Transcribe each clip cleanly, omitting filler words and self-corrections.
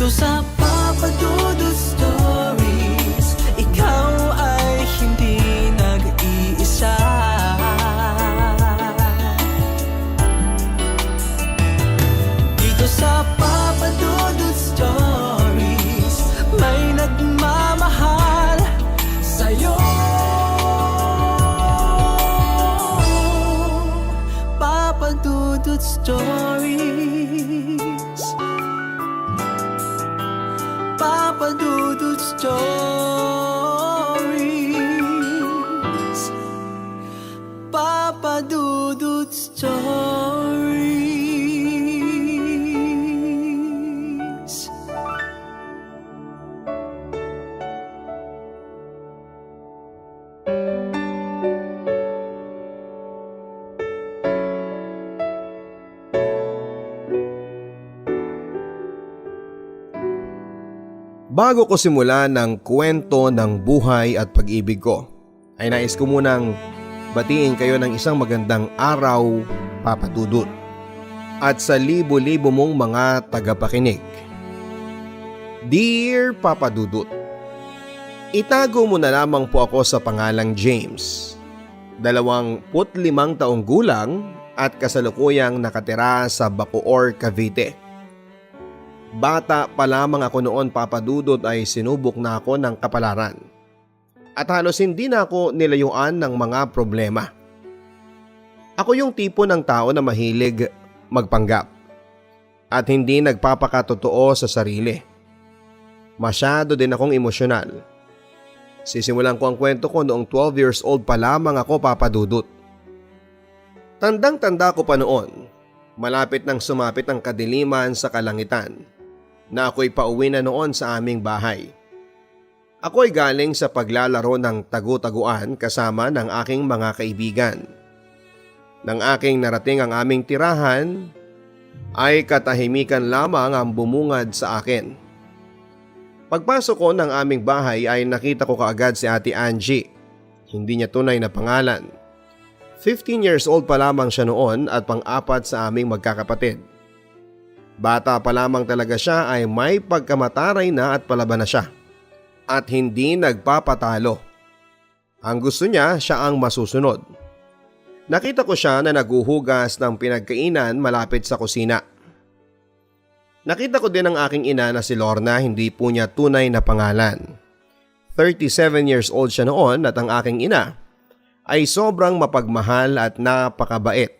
Dito sa Papa Dudut Stories, ikaw ay hindi nag-iisa. Dito sa Papa Dudut Stories, may nagmamahal sa'yo. Papa Dudut Stories, Papa Dudut Stories, Papa Dudut Stories. Bago ko simulan ng kwento ng buhay at pag-ibig ko, ay nais ko munang batiin kayo ng isang magandang araw, Papa Dudut, at sa libo-libo mong mga tagapakinig. Dear Papa Dudut, itago mo na lamang po ako sa pangalang James, 25 taong gulang at kasalukuyang nakatira sa Bacoor, Cavite. Bata pa lamang ako noon, Papa Dudut, ay sinubok na ako ng kapalaran. At halos hindi na ako nilayuan ng mga problema. Ako yung tipo ng tao na mahilig magpanggap at hindi nagpapakatotoo sa sarili. Masyado din akong emosyonal. Sisimulan ko ang kwento ko noong 12 years old pa lamang ako, Papa Dudut. Tandang-tanda ko pa noon, malapit nang sumapit ang kadiliman sa kalangitan, na ako'y pauwi na noon sa aming bahay. Ako'y galing sa paglalaro ng tagu-taguan kasama ng aking mga kaibigan. Nang aking narating ang aming tirahan, ay katahimikan lamang ang bumungad sa akin. Pagpasok ko ng aming bahay ay nakita ko kaagad si Ate Angie. Hindi niya tunay na pangalan. 15 years old pa lamang siya noon at pang-apat sa aming magkakapatid. Bata pa lamang talaga siya ay may pagkamataray na at palaban na siya. At hindi nagpapatalo. Ang gusto niya, siya ang masusunod. Nakita ko siya na naguhugas ng pinagkainan malapit sa kusina. Nakita ko din ang aking ina na si Lorna, hindi po niya tunay na pangalan. 37 years old siya noon at ang aking ina ay sobrang mapagmahal at napakabait.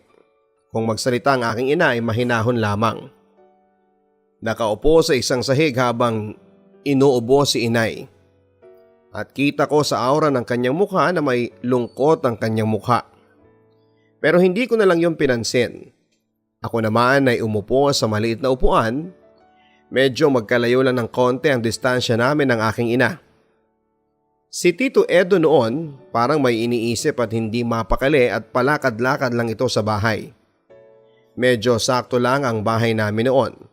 Kung magsalita ang aking ina ay mahinahon lamang. Nakaupo sa isang sahig habang inuubo si inay. At kita ko sa aura ng kanyang mukha na may lungkot ang kanyang mukha. Pero hindi ko na lang yung pinansin. Ako naman ay umupo sa maliit na upuan. Medyo magkalayo lang ng konti ang distansya namin ng aking ina. Si Tito Edo noon parang may iniisip at hindi mapakali at palakad-lakad lang ito sa bahay. Medyo sakto lang ang bahay namin noon.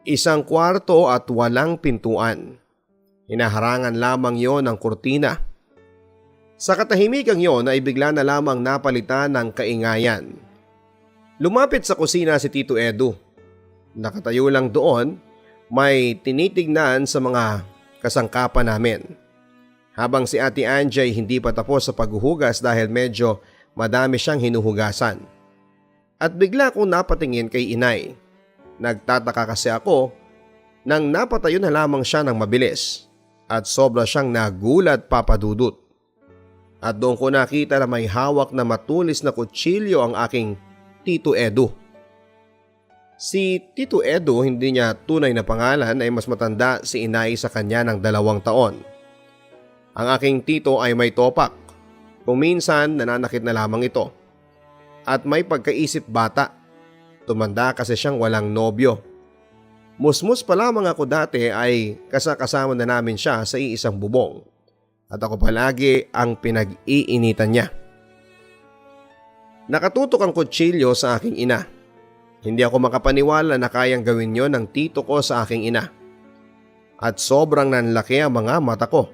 Isang kwarto at walang pintuan. Hinaharangan lamang yon ng kurtina. Sa katahimikang yon ay bigla na lamang napalitan ng kaingayan. Lumapit sa kusina si Tito Edu. Nakatayo lang doon, may tinitignan sa mga kasangkapan namin. Habang si Ate Angie ay hindi pa tapos sa paghuhugas dahil medyo madami siyang hinuhugasan. At bigla akong napatingin kay inay. Nagtataka kasi ako nang napatayo na lamang siya ng mabilis at sobra siyang nagulat, Papa Dudut. At doon ko nakita na may hawak na matulis na kutsilyo ang aking Tito Edu. Si Tito Edu, hindi niya tunay na pangalan, ay mas matanda si inay sa kanya ng 2 taon. Ang aking tito ay may topak. Kung minsan nananakit na lamang ito. At may pagkaisip bata. Tumanda kasi siyang walang nobyo. Musmus pa lamang ako dati ay kasama na namin siya sa iisang bubong. At ako palagi ang pinag-iinitan niya. Nakatutok ang kutsilyo sa aking ina. Hindi ako makapaniwala na kayang gawin yon ng tito ko sa aking ina. At sobrang nanlaki ang mga mata ko.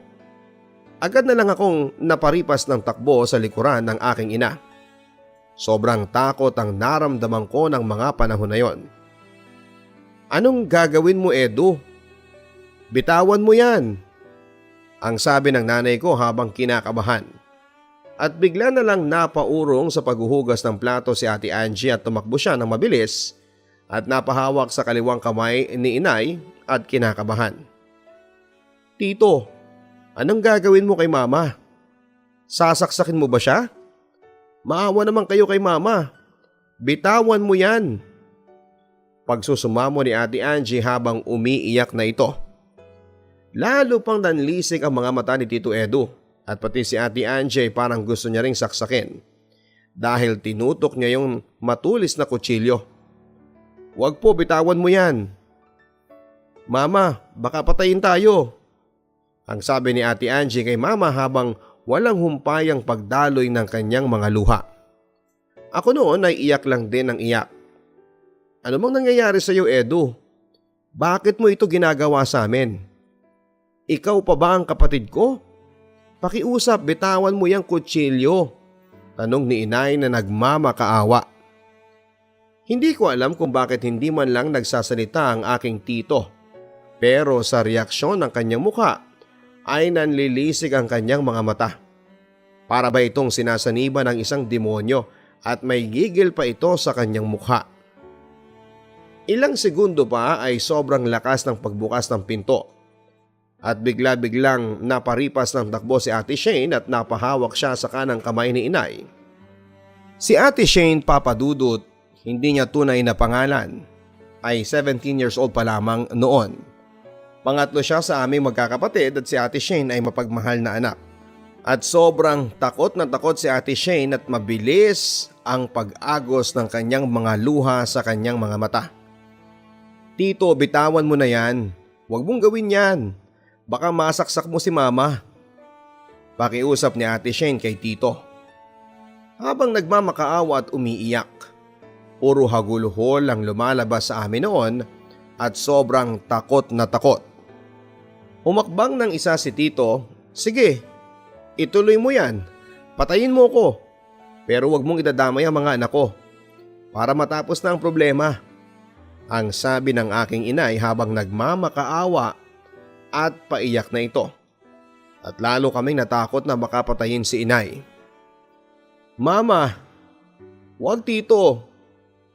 Agad na lang akong naparipas ng takbo sa likuran ng aking ina. Sobrang takot ang naramdaman ko ng mga panahon na yon. "Anong gagawin mo, Edu?" Bitawan mo yan, ang sabi ng nanay ko habang kinakabahan. At bigla na lang napaurong sa paghuhugas ng plato si Ate Angie at tumakbo siya ng mabilis at napahawak sa kaliwang kamay ni inay at kinakabahan. Tito, anong gagawin mo kay mama? Sasaksakin mo ba siya? Maawa naman kayo kay mama. Bitawan mo yan. Pagsusumamo ni Ate Angie habang umiiyak na ito. Lalo pang nanlisik ang mga mata ni Tito Edu at pati si Ate Angie parang gusto niya ring saksakin dahil tinutok niya yung matulis na kutsilyo. Huwag po, bitawan mo yan. Mama, baka patayin tayo, ang sabi ni Ate Angie kay mama habang walang humpayang pagdaloy ng kanyang mga luha. Ako noon ay iyak lang din ng iyak. Ano bang nangyayari sa iyo, Edu? Bakit mo ito ginagawa sa amin? Ikaw pa ba ang kapatid ko? Pakiusap, bitawan mo yung kutsilyo, tanong ni inay na nagmamakaawa. Hindi ko alam kung bakit hindi man lang nagsasalita ang aking tito, pero sa reaksyon ng kanyang mukha ay nanlilisig ang kanyang mga mata. Para ba itong sinasaniba ng isang demonyo at may gigil pa ito sa kanyang mukha. Ilang segundo pa ay sobrang lakas ng pagbukas ng pinto. At bigla-biglang naparipas ng takbo si Ate Shane at napahawak siya sa kanang kamay ni inay. Si Ate Shane Papadudut, hindi niya tunay na pangalan, ay 17 years old pa lamang noon. Pangatlo siya sa aming magkakapatid at si Ate Shane ay mapagmahal na anak. At sobrang takot na takot si Ate Shane at mabilis ang pag-agos ng kanyang mga luha sa kanyang mga mata. Tito, bitawan mo na yan. Huwag mong gawin yan. Baka masaksak mo si mama. Pakiusap ni Ate Shane kay Tito. Habang nagmamakaawa at umiiyak, puro haguluhol ang lumalabas sa amin noon at sobrang takot na takot. Umakbang ng isa si Tito, sige, ituloy mo yan, patayin mo ko. Pero wag mong idadamay ang mga anak ko para matapos na ang problema, ang sabi ng aking inay habang nagmamakaawa at paiyak na ito. At lalo kaming natakot na makapatayin si inay. Mama, wag Tito,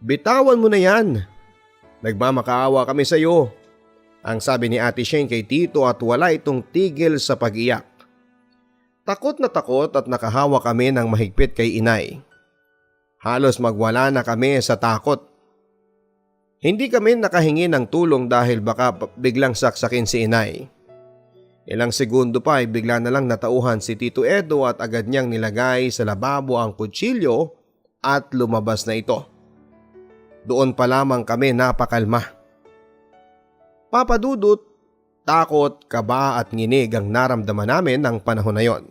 bitawan mo na yan. Nagmamakaawa kami sa iyo, ang sabi ni Ate Shane kay Tito at wala itong tigil sa pag-iyak. Takot na takot at nakahawa kami ng mahigpit kay inay. Halos magwala na kami sa takot. Hindi kami nakahingi ng tulong dahil baka biglang saksakin si inay. Ilang segundo pa ay bigla na lang natauhan si Tito Edo at agad niyang nilagay sa lababo ang kutsilyo at lumabas na ito. Doon pa lamang kami napakalma. Papadudot, takot, kaba at nginig ang naramdaman namin ng panahon na yon.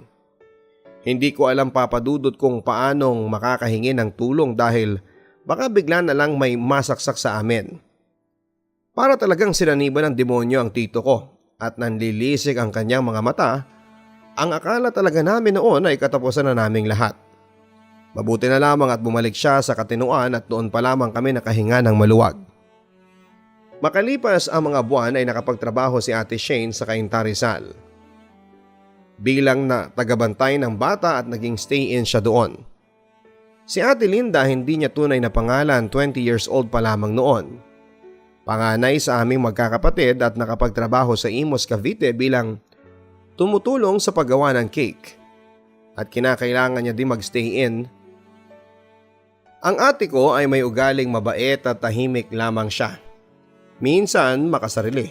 Hindi ko alam Papadudot kung paanong makakahingi ng tulong dahil baka bigla na lang may masaksak sa amin. Para talagang sinaniba ng demonyo ang tito ko at nanlilisik ang kanyang mga mata, ang akala talaga namin noon ay katapusan na naming lahat. Mabuti na lamang at bumalik siya sa katinuan at doon pa lamang kami nakahinga ng maluwag. Makalipas ang mga buwan ay nakapagtrabaho si Ate Shane sa Cainta Rizal. Bilang na tagabantay ng bata at naging stay-in siya doon. Si Ate Linda hindi niya tunay na pangalan, 20 years old pa lamang noon. Panganay sa aming magkakapatid at nakapagtrabaho sa Imus, Cavite bilang tumutulong sa paggawa ng cake. At kinakailangan niya din mag-stay in. Ang ate ko ay may ugaling mabait at tahimik lamang siya. Minsan makasarili.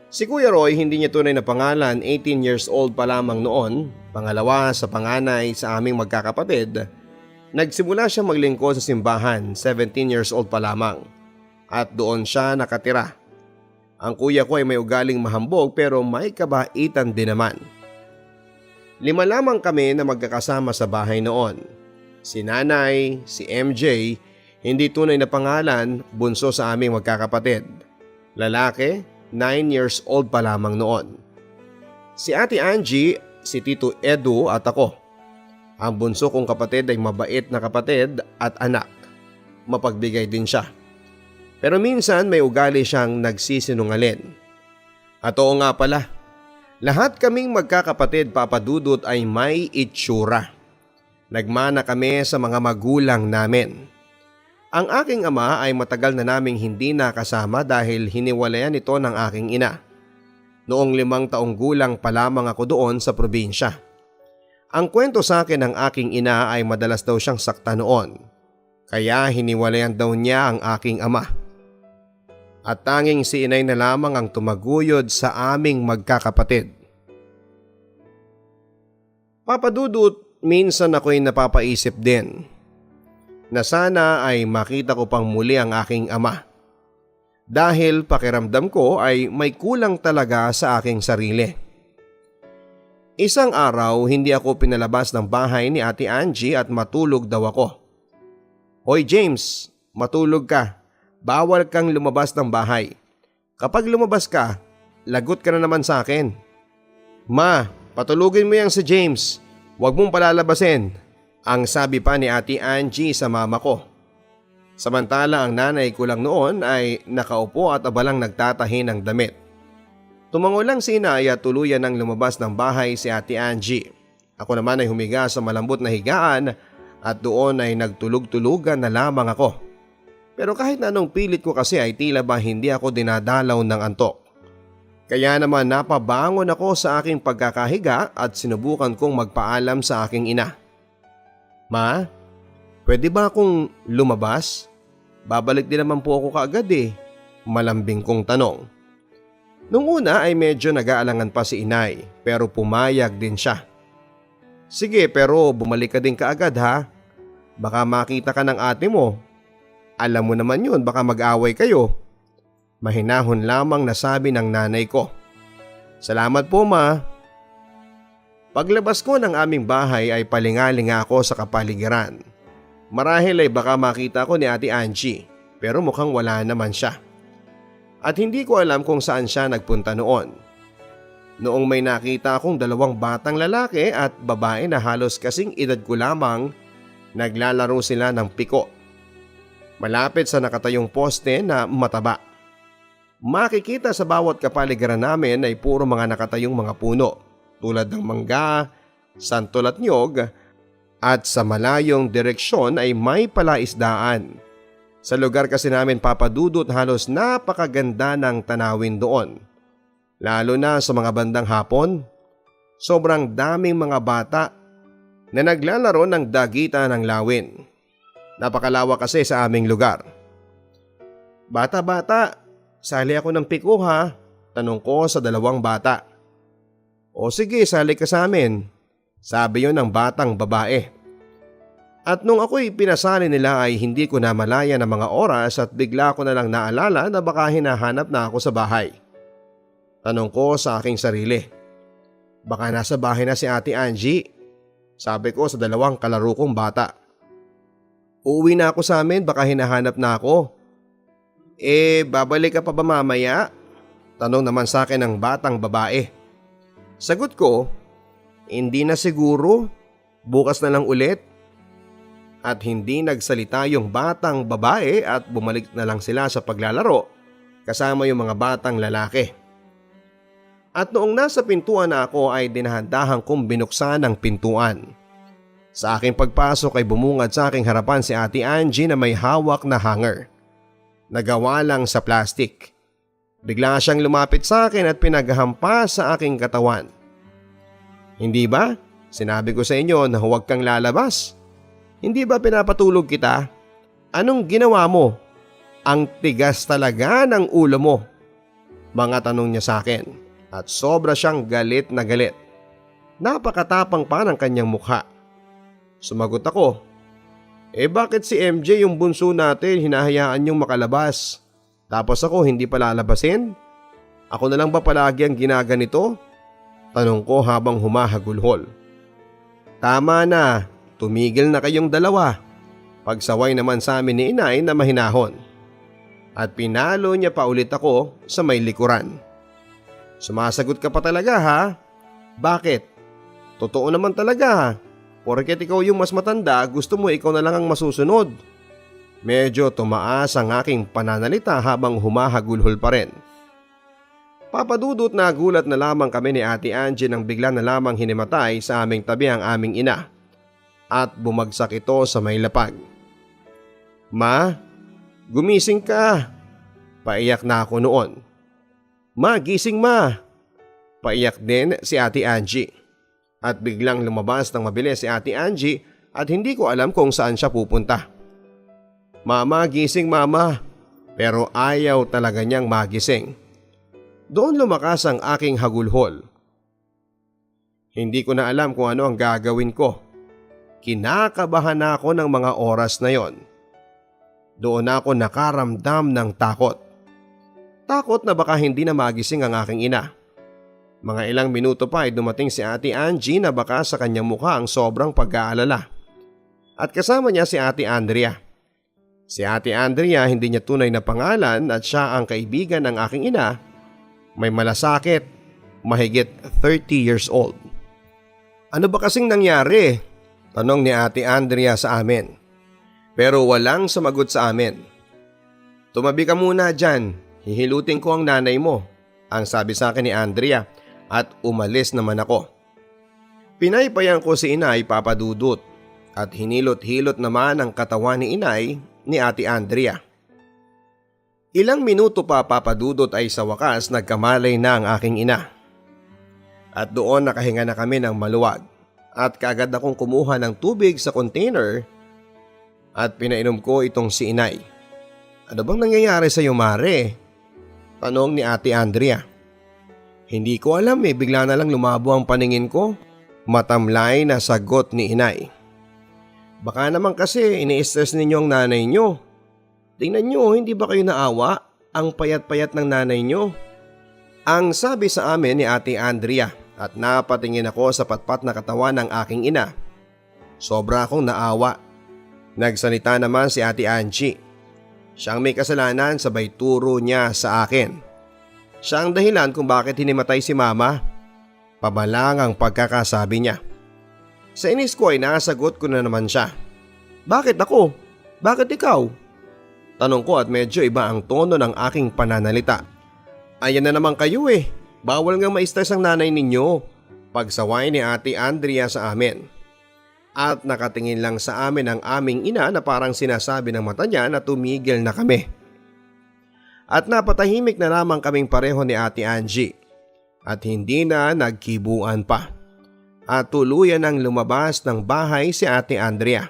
Si Kuya Roy hindi niya tunay na pangalan, 18 years old pa lamang noon. Pangalawa sa panganay sa aming magkakapatid. Nagsimula siya maglingkod sa simbahan, 17 years old pa lamang. At doon siya nakatira. Ang kuya ko ay may ugaling mahambog pero may kabaitan din naman. 5 lamang kami na magkakasama sa bahay noon. Si nanay, si MJ, hindi tunay na pangalan, bunso sa aming magkakapatid. Lalaki, 9 years old pa lamang noon. Si Ate Angie, si Tito Edu at ako. Ang bunso kong kapatid ay mabait na kapatid at anak. Mapagbigay din siya. Pero minsan may ugali siyang nagsisinungaling. At oo nga pala, lahat kaming magkakapatid Papa Dudut ay may itsura. Nagmana kami sa mga magulang namin. Ang aking ama ay matagal na naming hindi nakasama dahil hiniwalayan ito ng aking ina. Noong 5 taong gulang pa lamang ako doon sa probinsya. Ang kwento sa akin ng aking ina ay madalas daw siyang sakta noon. Kaya hiniwalayan daw niya ang aking ama. At tanging si inay na lamang ang tumaguyod sa aming magkakapatid. Papa Dudut, minsan ako'y napapaisip din na sana ay makita ko pang muli ang aking ama. Dahil pakiramdam ko ay may kulang talaga sa aking sarili. Isang araw hindi ako pinalabas ng bahay ni Ate Angie at matulog daw ako. Hoy James, matulog ka. Bawal kang lumabas ng bahay. Kapag lumabas ka, lagot ka na naman sa akin. Ma, patulugin mo yang si James. Huwag mong palalabasin. Ang sabi pa ni Ate Angie sa mama ko. Samantala ang nanay ko lang noon ay nakaupo at abalang nagtatahi ng damit. Tumango lang si inay at tuluyan ng lumabas ng bahay si Ate Angie. Ako naman ay humiga sa malambot na higaan at doon ay nagtulog-tulugan na lamang ako. Pero kahit na anong pilit ko kasi ay tila ba hindi ako dinadalaw ng antok. Kaya naman napabangon ako sa aking pagkakahiga at sinubukan kong magpaalam sa aking ina. Ma, pwede ba akong lumabas? Babalik din naman po ako kaagad eh. Malambing kong tanong. Nung una ay medyo nag-aalangan pa si inay pero pumayag din siya. Sige pero bumalik ka din kaagad ha. Baka makita ka ng ate mo. Alam mo naman yun baka mag-away kayo. Mahinahon lamang nasabi ng nanay ko. Salamat po ma. Paglabas ko ng aming bahay ay palingalinga ako sa kapaligiran. Marahil ay baka makita ko ni Ate Angie pero mukhang wala naman siya. At hindi ko alam kung saan siya nagpunta noon. Noong may nakita akong 2 batang lalaki at babae na halos kasing edad ko lamang, naglalaro sila ng piko. Malapit sa nakatayong poste na mataba. Makikita sa bawat kapaligiran namin ay puro mga nakatayong mga puno. Tulad ng mangga, santol at nyog at sa malayong direksyon ay may palaisdaan. Sa lugar kasi namin Papa Dudut halos napakaganda ng tanawin doon. Lalo na sa mga bandang hapon, sobrang daming mga bata na naglalaro ng dagitan ng lawin. Napakalawak kasi sa aming lugar. Bata-bata, sali ako ng piko ha? Tanong ko sa 2 bata. O sige, sali ka sa amin. Sabi yon ng batang babae. At nung ako'y pinasali nila ay hindi ko namalaya ng mga oras at bigla ko na lang naalala na baka hinahanap na ako sa bahay. Tanong ko sa aking sarili. Baka nasa bahay na si Ate Angie. Sabi ko sa 2 kalaro kong bata. Uuwi na ako sa amin, baka hinahanap na ako. Babalik ka pa ba mamaya? Tanong naman sa akin ng batang babae. Sagot ko, hindi na siguro, bukas na lang ulit. At hindi nagsalita yung batang babae at bumalik na lang sila sa paglalaro kasama yung mga batang lalaki. At noong nasa pintuan na ako ay dinahandahan kong binuksan ang pintuan. Sa aking pagpasok ay bumungad sa aking harapan si Ate Angie na may hawak na hanger. Nagawa lang sa plastic. Bigla siyang lumapit sa akin at pinaghampas sa aking katawan. Hindi ba? Sinabi ko sa inyo na huwag kang lalabas. Hindi ba pinapatulog kita? Anong ginawa mo? Ang tigas talaga ng ulo mo. Mga tanong niya sa akin at sobra siyang galit na galit. Napakatapang pa ng kanyang mukha. Sumagot ako. Bakit si MJ yung bunso natin hinahayaan niyong makalabas? Tapos ako hindi pa lalabasin? Ako na lang ba palagi ang ginaganito? Tanong ko habang humahagulhol. Tama na, tumigil na kayong dalawa. Pagsaway naman sa amin ni inay na mahinahon. At pinalo niya pa ulit ako sa may likuran. Sumasagot ka pa talaga ha? Bakit? Totoo naman talaga ha? Porket ikaw yung mas matanda, gusto mo ikaw na lang ang masusunod. Medyo tumaas ang aking pananalita habang humahagulhol pa rin. Papadudot na gulat na lamang kami ni Ate Angie nang bigla na lamang hinimatay sa aming tabi ang aming ina at bumagsak ito sa may lapag. Ma, gumising ka. Paiyak na ako noon. Ma, gising ma. Paiyak din si Ate Angie. At biglang lumabas ng mabilis si Ate Angie at hindi ko alam kung saan siya pupunta. Mama, gising mama. Pero ayaw talaga niyang magising. Doon lumakas ang aking hagulhol. Hindi ko na alam kung ano ang gagawin ko. Kinakabahan na ako ng mga oras na yon. Doon ako nakaramdam ng takot. Takot na baka hindi na magising ang aking ina. Mga ilang minuto pa ay dumating si Ate Angie na baka sa kanyang mukha ang sobrang pag-aalala. At kasama niya si Ate Andrea. Si Ate Andrea hindi niya tunay na pangalan at siya ang kaibigan ng aking ina. May malasakit, mahigit 30 years old. Ano ba kasing nangyari? Tanong ni Ate Andrea sa amin. Pero walang sumagot sa amin. Tumabi ka muna dyan, hihilutin ko ang nanay mo, ang sabi sa akin ni Andrea at umalis naman ako. Pinaypayan ko si Inay Papadudot at hinilot-hilot naman ang katawan ni Inay ni Ate Andrea. Ilang minuto pa Papadudot ay sa wakas nagkamalay na ang aking ina. At doon nakahinga na kami ng maluwag at kaagad akong kumuha ng tubig sa container at pinainom ko itong si Inay. Ano bang nangyayari sa iyo, Mare? Tanong ni Ate Andrea. Hindi ko alam bigla na lang lumabo ang paningin ko. Matamlay na sagot ni Inay. Baka naman kasi ini-stress ninyo ang nanay nyo. Tingnan nyo, hindi ba kayo naawa? Ang payat-payat ng nanay nyo. Ang sabi sa amin ni Ate Andrea at napatingin ako sa patpat na katawan ng aking ina. Sobra akong naawa. Nagsalita naman si Ate Angie. Siyang may kasalanan sabay turo niya sa akin. Siya ang dahilan kung bakit hinimatay si Mama. Pabalang ang pagkakasabi niya. Sa inis ko ay nasagot ko na naman siya. Bakit ako? Bakit ikaw? Tanong ko at medyo iba ang tono ng aking pananalita. Ayan na naman kayo Bawal nga ma-stress ang nanay ninyo. Pagsaway ni Ate Andrea sa amin. At nakatingin lang sa amin ang aming ina na parang sinasabi ng mata niya na tumigil na kami. At napatahimik na lamang kaming pareho ni Ate Angie. At hindi na nagkibuan pa. At tuluyan ang lumabas ng bahay si Ate Andrea.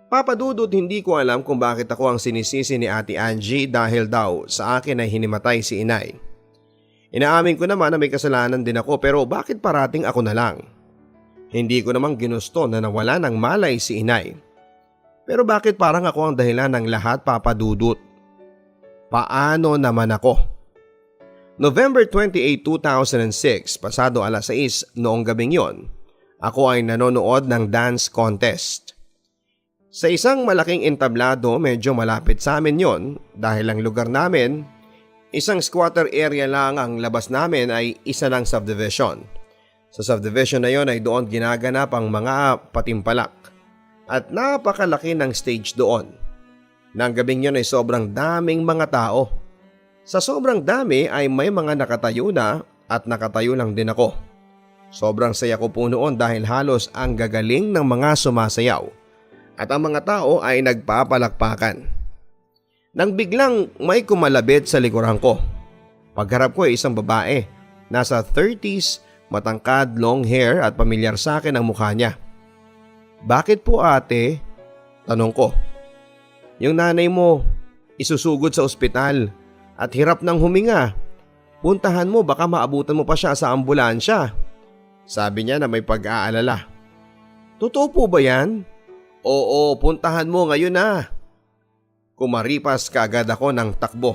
Papadudot hindi ko alam kung bakit ako ang sinisisi ni Ate Angie dahil daw sa akin ay hinimatay si Inay. Inaamin ko naman na may kasalanan din ako pero bakit parating ako na lang? Hindi ko namang ginusto na nawala ng malay si Inay. Pero bakit parang ako ang dahilan ng lahat, Papadudot? Paano naman ako? November 28, 2006, pasado alas 6 noong gabing yon, ako ay nanonood ng dance contest. Sa isang malaking entablado medyo malapit sa amin yon dahil ang lugar namin, isang squatter area lang ang labas namin ay isa lang subdivision. Sa subdivision na yon ay doon ginaganap ang mga patimpalak at napakalaki ng stage doon. Nang gabing yon ay sobrang daming mga tao. Sa sobrang dami ay may mga nakatayo na at nakatayo lang din ako. Sobrang saya ko po noon dahil halos ang gagaling ng mga sumasayaw. At ang mga tao ay nagpapalakpakan. Nang biglang may kumalabit sa likuran ko. Pagharap ko ay isang babae. Nasa 30s, matangkad, long hair at pamilyar sa akin ang mukha niya. Bakit po ate? Tanong ko. Yung nanay mo, isusugod sa ospital at hirap ng huminga. Puntahan mo baka maabutan mo pa siya sa ambulansya. Sabi niya na may pag-aalala. Totoo po ba yan? Oo, puntahan mo ngayon na. Kumaripas kaagad ako ng takbo.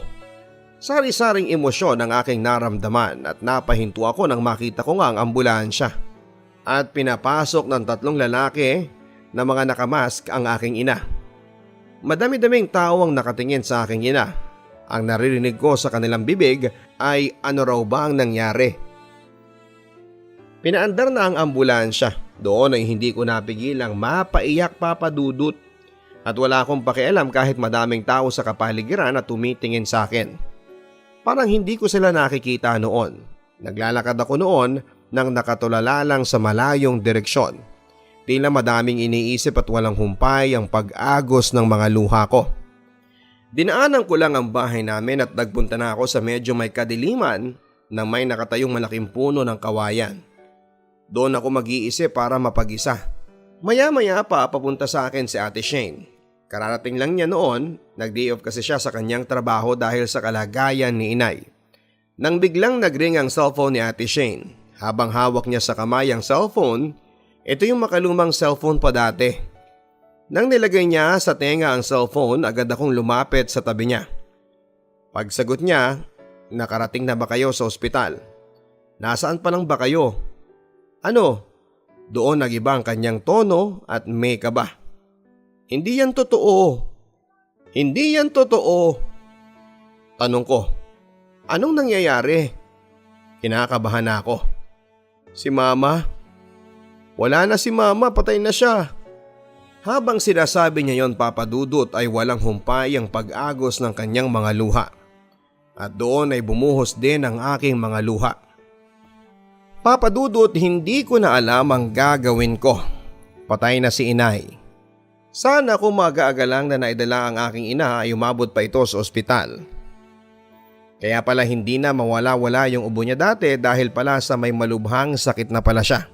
Sari-saring emosyon ang aking naramdaman at napahinto ako nang makita ko nga ang ambulansya. At pinapasok ng 3 lalaki na mga nakamask ang aking ina. Madami-daming tao ang nakatingin sa aking ina. Ang naririnig ko sa kanilang bibig ay ano raw ba ang nangyari. Pinaandar na ang ambulansya. Doon ay hindi ko napigilang mapaiyak, Papadudot. At wala akong pakialam kahit madaming tao sa kapaligiran na tumitingin sa akin. Parang hindi ko sila nakikita noon. Naglalakad ako noon nang nakatulala lang sa malayong direksyon. Tila madaming iniisip at walang humpay ang pag-agos ng mga luha ko. Dinaanan ko lang ang bahay namin at nagpunta na ako sa medyo may kadiliman na may nakatayong malaking puno ng kawayan. Doon ako mag-iisip para mapag-isa. Maya-maya pa papunta sa akin si Ate Shane. Kararating lang niya noon, nag-day off kasi siya sa kanyang trabaho dahil sa kalagayan ni inay. Nang biglang nagring ang cellphone ni Ate Shane, habang hawak niya sa kamay ang cellphone, ito yung makalumang cellphone pa dati. Nang nilagay niya sa tenga ang cellphone, agad akong lumapit sa tabi niya. Pagsagot niya, nakarating na ba kayo sa ospital? Nasaan pa lang ba kayo? Ano? Doon nagiba ang kanyang tono at may kaba. Hindi yan totoo. Hindi yan totoo. Tanong ko, anong nangyayari? Kinakabahan ako. Si Mama? Wala na si Mama, patay na siya. Habang sinasabi niya yon, Papa Dudut, ay walang humpay ang pag-agos ng kanyang mga luha. At doon ay bumuhos din ang aking mga luha. Papa Dudut, hindi ko na alam ang gagawin ko. Patay na si inay. Sana kung mag-aagalang na naidala ang aking ina ay umabot pa ito sa ospital. Kaya pala hindi na mawala-wala yung ubo niya dati dahil pala sa may malubhang sakit na pala siya.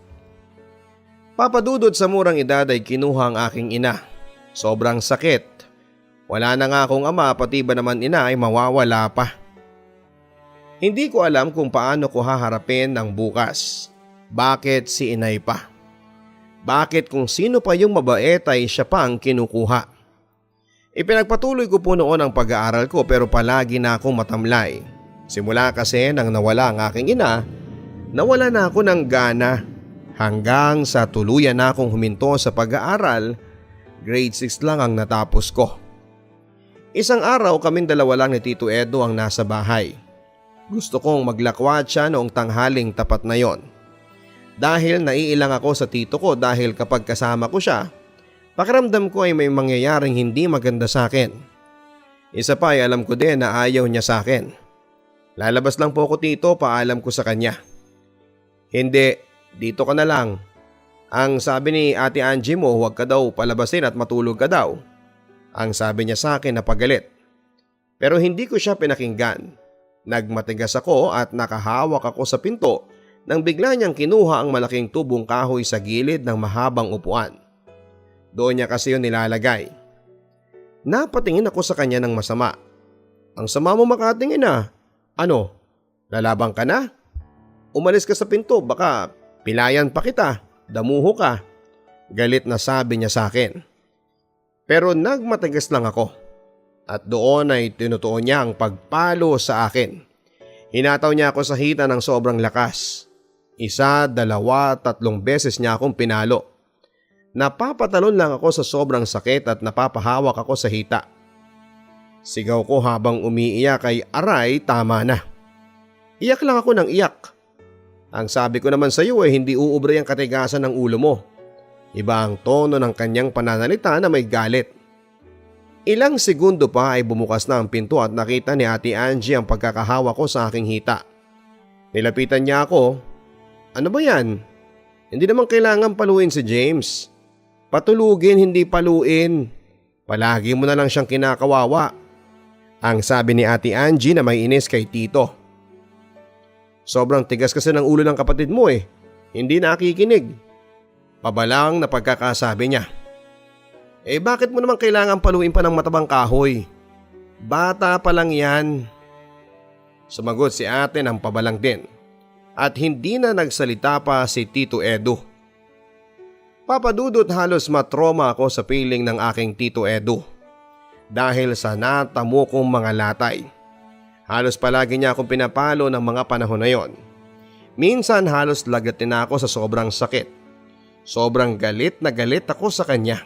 Papa Dudut, sa murang edad ay kinuha ang aking ina. Sobrang sakit. Wala na nga akong ama, pati ba naman ina ay mawawala pa. Hindi ko alam kung paano ko haharapin ang bukas. Bakit si inay pa? Bakit kung sino pa yung mabait ay siya pa ang kinukuha? Ipinagpatuloy ko po noon ang pag-aaral ko pero palagi na akong matamlay. Simula kasi nang nawala ang aking ina, nawala na ako ng gana. Hanggang sa tuluyan na akong huminto sa pag-aaral, grade 6 lang ang natapos ko. Isang araw kaming dalawa lang ni Tito Edo ang nasa bahay. Gusto kong maglakwat siya noong tanghaling tapat na yon. Dahil naiilang ako sa tito ko dahil kapag kasama ko siya, pakiramdam ko ay may mangyayaring hindi maganda sa akin. Isa pa ay alam ko din na ayaw niya sa akin. Lalabas lang po ako tito, paalam ko sa kanya. Hindi. Dito ka na lang. Ang sabi ni Ate Angie mo, huwag ka daw palabasin at matulog ka daw. Ang sabi niya sa akin na pagalit. Pero hindi ko siya pinakinggan. Nagmatigas ako at nakahawak ako sa pinto nang bigla niyang kinuha ang malaking tubong kahoy sa gilid ng mahabang upuan. Doon niya kasi yun nilalagay. Napatingin ako sa kanya ng masama. Ang sama mo makatingin na. Ano? Lalabang ka na? Umalis ka sa pinto, baka pilayan pa kita, damuho ka. Galit na sabi niya sa akin. Pero nagmatigas lang ako. At doon ay tinutuon niya ang pagpalo sa akin. Hinataw niya ako sa hita ng sobrang lakas. 1, 2, 3 beses niya akong pinalo. Napapatalon lang ako sa sobrang sakit at napapahawak ako sa hita. Sigaw ko habang umiiyak ay aray, tama na. Iyak lang ako ng iyak. Ang sabi ko naman sa iyo ay hindi uubra ang katigasan ng ulo mo. Iba ang tono ng kanyang pananalita na may galit. Ilang segundo pa ay bumukas na ang pinto at nakita ni Ate Angie ang pagkakahawa ko sa aking hita. Nilapitan niya ako. Ano ba yan? Hindi naman kailangan paluin si James. Patulugin, hindi paluin. Palagi mo na lang siyang kinakawawa. Ang sabi ni Ate Angie na may inis kay Tito. Sobrang tigas kasi ng ulo ng kapatid mo eh. Hindi nakikinig. Pabalang na pagkakasabi niya. Bakit mo naman kailangan paluin pa ng matabang kahoy? Bata pa lang yan. Sumagot si ate ng pabalang din. At hindi na nagsalita pa si Tito Edo. Papa Dudut, halos matroma ako sa piling ng aking Tito Edo. Dahil sa natamo kong mga latay. Halos palagi niya akong pinapalo ng mga panahon na yon. Minsan halos lagatin ako sa sobrang sakit. Sobrang galit na galit ako sa kanya.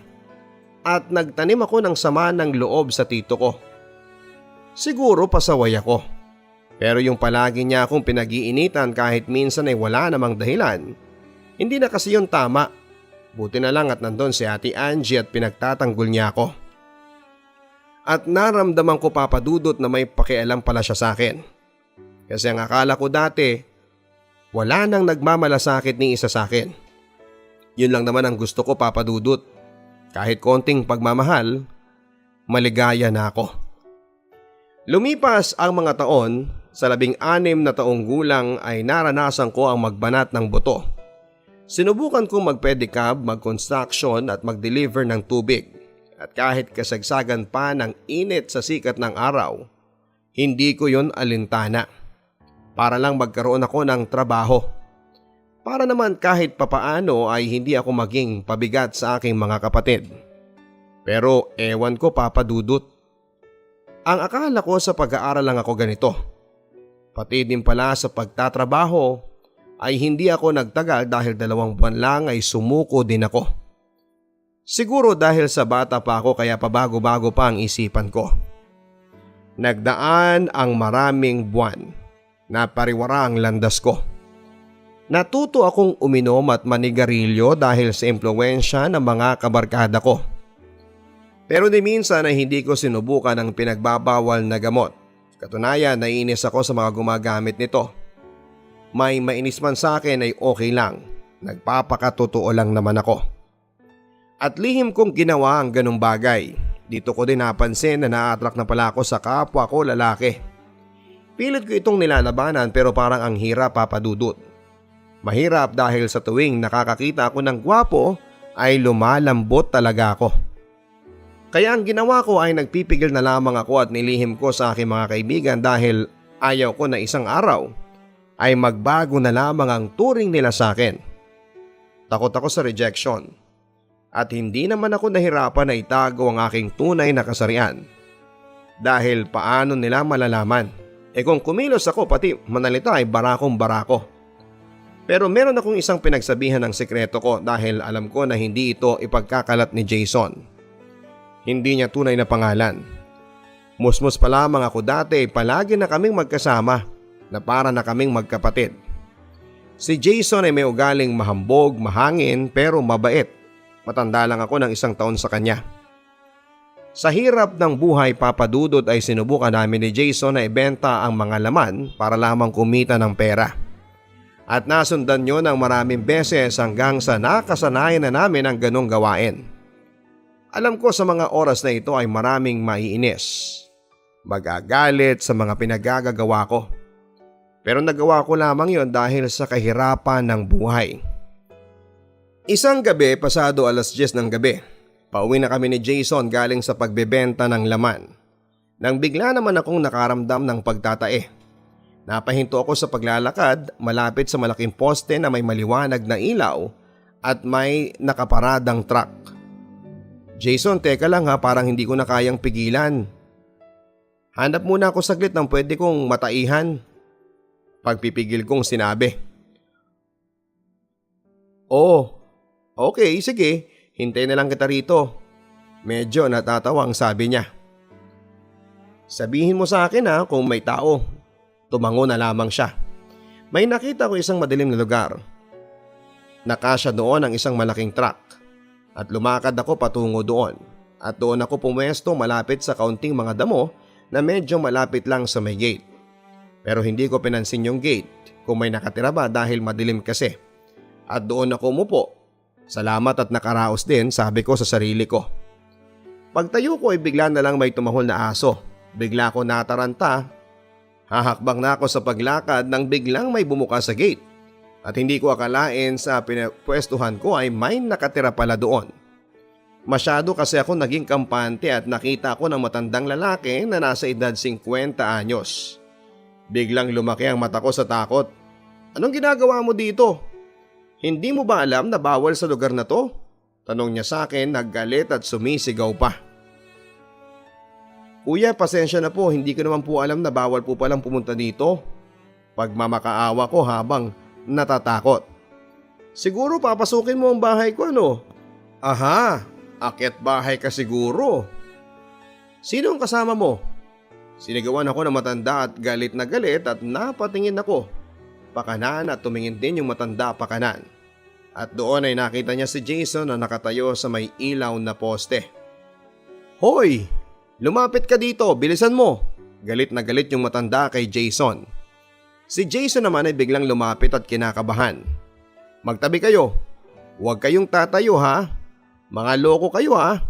At nagtanim ako ng sama ng loob sa tito ko. Siguro pasaway ako. Pero yung palagi niya akong pinag-iinitan kahit minsan ay wala namang dahilan, hindi na kasi yun tama. Buti na lang at nandun si Ate Angie at pinagtatanggol niya ako. At naramdaman ko, Papa Dudut, na may pakialam pala siya sa akin. Kasi ang akala ko dati, wala nang nagmamalasakit ni isa sa akin. Yun lang naman ang gusto ko, Papa Dudut. Kahit konting pagmamahal, maligaya na ako. Lumipas ang mga taon, sa 16 na taong gulang ay naranasan ko ang magbanat ng buto. Sinubukan kong mag-pedicab, mag-construction at mag-deliver ng tubig. At kahit kasagsagan pa ng init sa sikat ng araw, hindi ko yon alintana. Para lang magkaroon ako ng trabaho. Para naman kahit papaano ay hindi ako maging pabigat sa aking mga kapatid. Pero ewan ko, Papa Dudut. Ang akala ko sa pag-aaral lang ako ganito. Pati din pala sa pagtatrabaho ay hindi ako nagtagal dahil 2 buwan lang ay sumuko din ako. Siguro dahil sa bata pa ako kaya pabago-bago pa ang isipan ko. Nagdaan ang maraming buwan. Napariwara ang landas ko. Natuto akong uminom at manigarilyo dahil sa impluwensya ng mga kabarkada ko. Pero di minsan ay hindi ko sinubukan ang pinagbabawal na gamot. Katunayan, naiinis ako sa mga gumagamit nito. May mainis man sa akin ay okay lang. Nagpapakatotoo lang naman ako. At lihim kong ginawa ang ganong bagay. Dito ko din napansin na na-attract na pala ako sa kapwa ko lalaki. Pilit ko itong nilalabanan pero parang ang hirap, Papa Dudut. Mahirap dahil sa tuwing nakakakita ako ng gwapo ay lumalambot talaga ako. Kaya ang ginawa ko ay nagpipigil na lamang ako at nilihim ko sa aking mga kaibigan dahil ayaw ko na isang araw ay magbago na lamang ang turing nila sa akin. Takot ako sa rejection. At hindi naman ako nahirapan na itago ang aking tunay na kasarian. Dahil paano nila malalaman? Kung kumilos ako pati manalita ay barakong barako. Pero meron akong isang pinagsabihan ng sikreto ko dahil alam ko na hindi ito ipagkakalat ni Jason. Hindi niya tunay na pangalan. Musmus pa lamang ako dati, palagi na kaming magkasama na para na kaming magkapatid. Si Jason ay may ugaling mahambog, mahangin pero mabait. Matanda lang ako ng 1 taon sa kanya. Sa hirap ng buhay, Papa Dudut, ay sinubukan namin ni Jason na ibenta ang mga laman para lamang kumita ng pera. At nasundan nyo ng maraming beses hanggang sa nakasanayan na namin ang ganong gawain. Alam ko sa mga oras na ito ay maraming maiinis. Magagalit sa mga pinagagagawa ko. Pero nagawa ko lamang yon dahil sa kahirapan ng buhay. Isang gabi pasado 10:00 ng gabi, pauwi na kami ni Jason galing sa pagbebenta ng laman. Nang bigla naman akong nakaramdam ng pagtatae. Napahinto ako sa paglalakad malapit sa malaking poste na may maliwanag na ilaw at may nakaparadang truck. Jason, teka lang ha, parang hindi ko na kayang pigilan. Hanap muna ako saglit ng pwede kong mataihan. Pagpipigil kong sinabi. Oh, okay, sige. Hintay na lang kita rito. Medyo natatawa ang sabi niya. Sabihin mo sa akin ha kung may tao. Tumango na lamang siya. May nakita ko isang madilim na lugar. Nakasya doon ang isang malaking truck. At lumakad ako patungo doon. At doon ako pumwesto malapit sa kaunting mga damo na medyo malapit lang sa may gate. Pero hindi ko pinansin yung gate kung may nakatira ba dahil madilim kasi. At doon ako umupo. Salamat at nakaraos din, sabi ko sa sarili ko. Pagtayo ko ay bigla na lang may tumahol na aso. Bigla ko nataranta. Hahakbang na ako sa paglakad nang biglang may bumuka sa gate. At hindi ko akalain sa pinapwestuhan ko ay may nakatira pala doon. Masyado kasi ako naging kampante at nakita ko ng matandang lalaki na nasa edad 50 anyos. Biglang lumaki ang mata ko sa takot. Anong ginagawa mo dito? Hindi mo ba alam na bawal sa lugar na to? Tanong niya sa akin, naggalit at sumisigaw pa. Kuya, pasensya na po, hindi ko naman po alam na bawal po palang pumunta dito. Pagmamakaawa ko habang natatakot. Siguro papasukin mo ang bahay ko, ano? Aha, akyat bahay ka siguro. Sino ang kasama mo? Sinigawan ako ng matanda at galit na galit at napatingin ako. Pakanan at tumingin din yung matanda pakanan. At doon ay nakita niya si Jason na nakatayo sa may ilaw na poste. Hoy! Lumapit ka dito, bilisan mo! Galit na galit yung matanda kay Jason. Si Jason naman ay biglang lumapit at kinakabahan. Magtabi kayo. Huwag kayong tatayo ha. Mga loko kayo ha.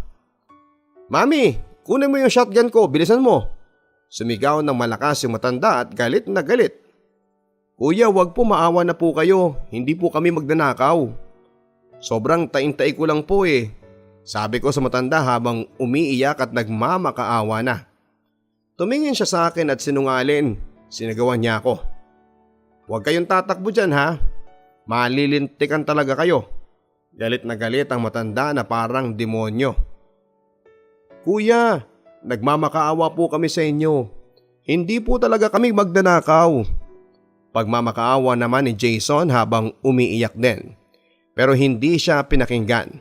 Mami, kunin mo yung shotgun ko, bilisan mo. Sumigaw ng malakas yung matanda at galit na galit. Kuya, wag po, maawa na po kayo. Hindi po kami magnanakaw. Sobrang tain-tai ko lang po eh. Sabi ko sa matanda habang umiiyak at nagmamakaawa na. Tumingin siya sa akin at sinungalin. Sinagawan niya ako. Huwag kayong tatakbo dyan ha. Malilintikan talaga kayo. Galit na galit ang matanda na parang demonyo. Kuya, nagmamakaawa po kami sa inyo. Hindi po talaga kami magnanakaw. Pagmamakaawa naman ni Jason habang umiiyak din. Pero hindi siya pinakinggan.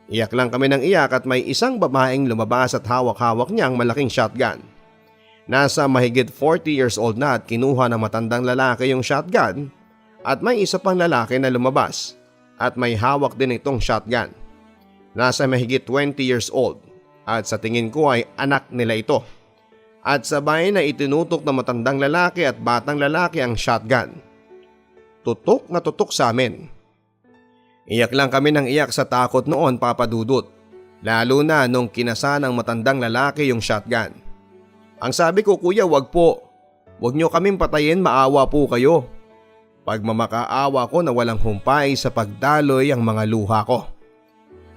Iyak lang kami ng iyak at may isang babaeng lumabas at hawak-hawak niya ang malaking shotgun. Nasa mahigit 40 years old na at kinuha ng matandang lalaki yung shotgun at may isa pang lalaki na lumabas at may hawak din itong shotgun. Nasa mahigit 20 years old at sa tingin ko ay anak nila ito. At sabay na itinutok ng matandang lalaki at batang lalaki ang shotgun. Tutok na tutok sa amin. Iyak lang kami ng iyak sa takot noon, Papa Dudut. Lalo na nung kinasa ng matandang lalaki yung shotgun. Ang sabi ko, kuya, wag po. Wag nyo kaming patayin, maawa po kayo. Pagmamakaawa ko na walang humpay sa pagdaloy ang mga luha ko.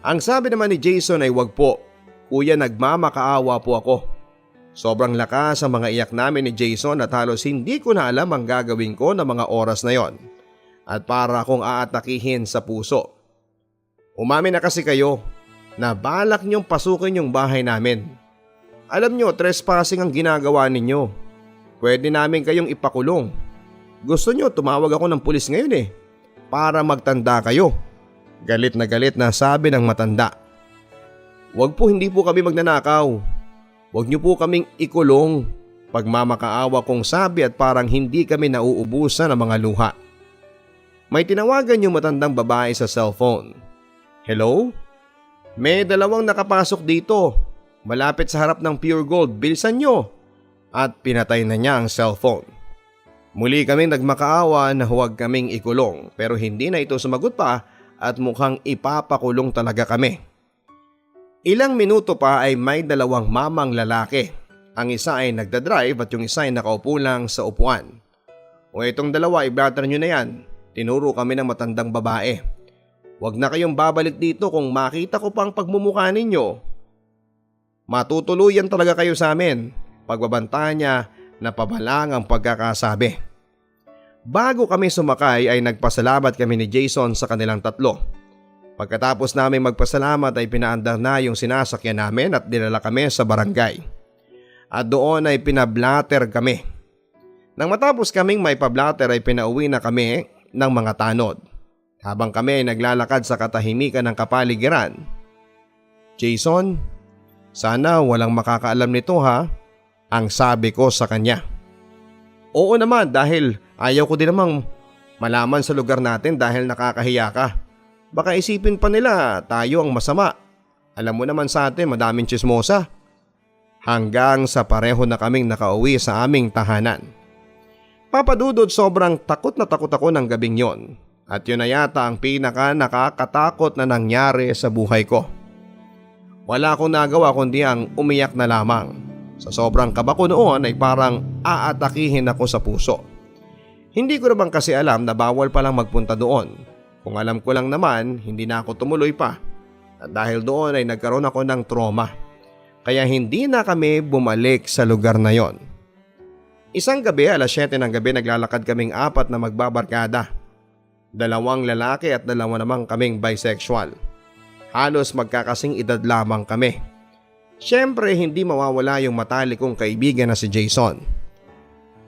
Ang sabi naman ni Jason ay wag po. Kuya, nagmamakaawa po ako. Sobrang lakas ang mga iyak namin ni Jason at halos hindi ko na alam ang gagawin ko na mga oras na yon. At para akong aatakihin sa puso. Umamin na kasi kayo na balak niyong pasukin yung bahay namin. Alam niyo, trespassing ang ginagawa ninyo. Pwede namin kayong ipakulong. Gusto niyo tumawag ako ng pulis ngayon eh. Para magtanda kayo. Galit na sabi ng matanda. Wag po, hindi po kami magnanakaw. Huwag niyo po kaming ikulong. Pagmamakaawa kong sabi at parang hindi kami nauubusan ng mga luha. May tinawagan yung matandang babae sa cellphone. Hello? May dalawang nakapasok dito. Malapit sa harap ng Pure Gold, bilisan nyo. At pinatay na niya ang cellphone. Muli kaming nagmakaawa na huwag kaming ikulong pero hindi na ito sumagot pa at mukhang ipapakulong talaga kami. Ilang minuto pa ay may dalawang mamang lalaki. Ang isa ay nagdadrive at yung isa ay nakaupo lang sa upuan. O itong dalawa, i-blatter nyo na yan. Tinuro kami ng matandang babae. Huwag na kayong babalik dito kung makita ko pang pagmumukha ninyo. Matutuluyan talaga kayo sa amin. Pagbabanta niya na pabalang ang pagkakasabi. Bago kami sumakay ay nagpasalamat kami ni Jason sa kanilang tatlo. Pagkatapos namin magpasalamat ay pinaandar na yung sinasakyan namin at dinala kami sa barangay. At doon ay pinablatter kami. Nang matapos kaming may pablatter ay pinauwi na kami ng mga tanod. Habang kami ay naglalakad sa katahimikan ng kapaligiran. Jason, sana walang makakaalam nito ha, ang sabi ko sa kanya. Oo naman, dahil ayaw ko din namang malaman sa lugar natin dahil nakakahiya ka. Baka isipin pa nila tayo ang masama. Alam mo naman sa atin madaming chismosa. Hanggang sa pareho na kaming nakauwi sa aming tahanan. Papa Dudut, sobrang takot na takot ako ng gabing yon. At yun na yata ang pinaka nakakatakot na nangyari sa buhay ko. Wala akong nagawa kundi ang umiyak na lamang. Sa sobrang kaba ko noon ay parang aatakihin ako sa puso. Hindi ko naman kasi alam na bawal palang magpunta doon. Kung alam ko lang naman, hindi na ako tumuloy pa. At dahil doon ay nagkaroon ako ng trauma. Kaya hindi na kami bumalik sa lugar na yon. Isang gabi, alas 7 ng gabi, naglalakad kaming apat na magbabarkada. 2 lalaki at 2 namang kaming bisexual. Halos magkakasing edad lamang kami. Siyempre, hindi mawawala yung matalikong kaibigan na si Jason.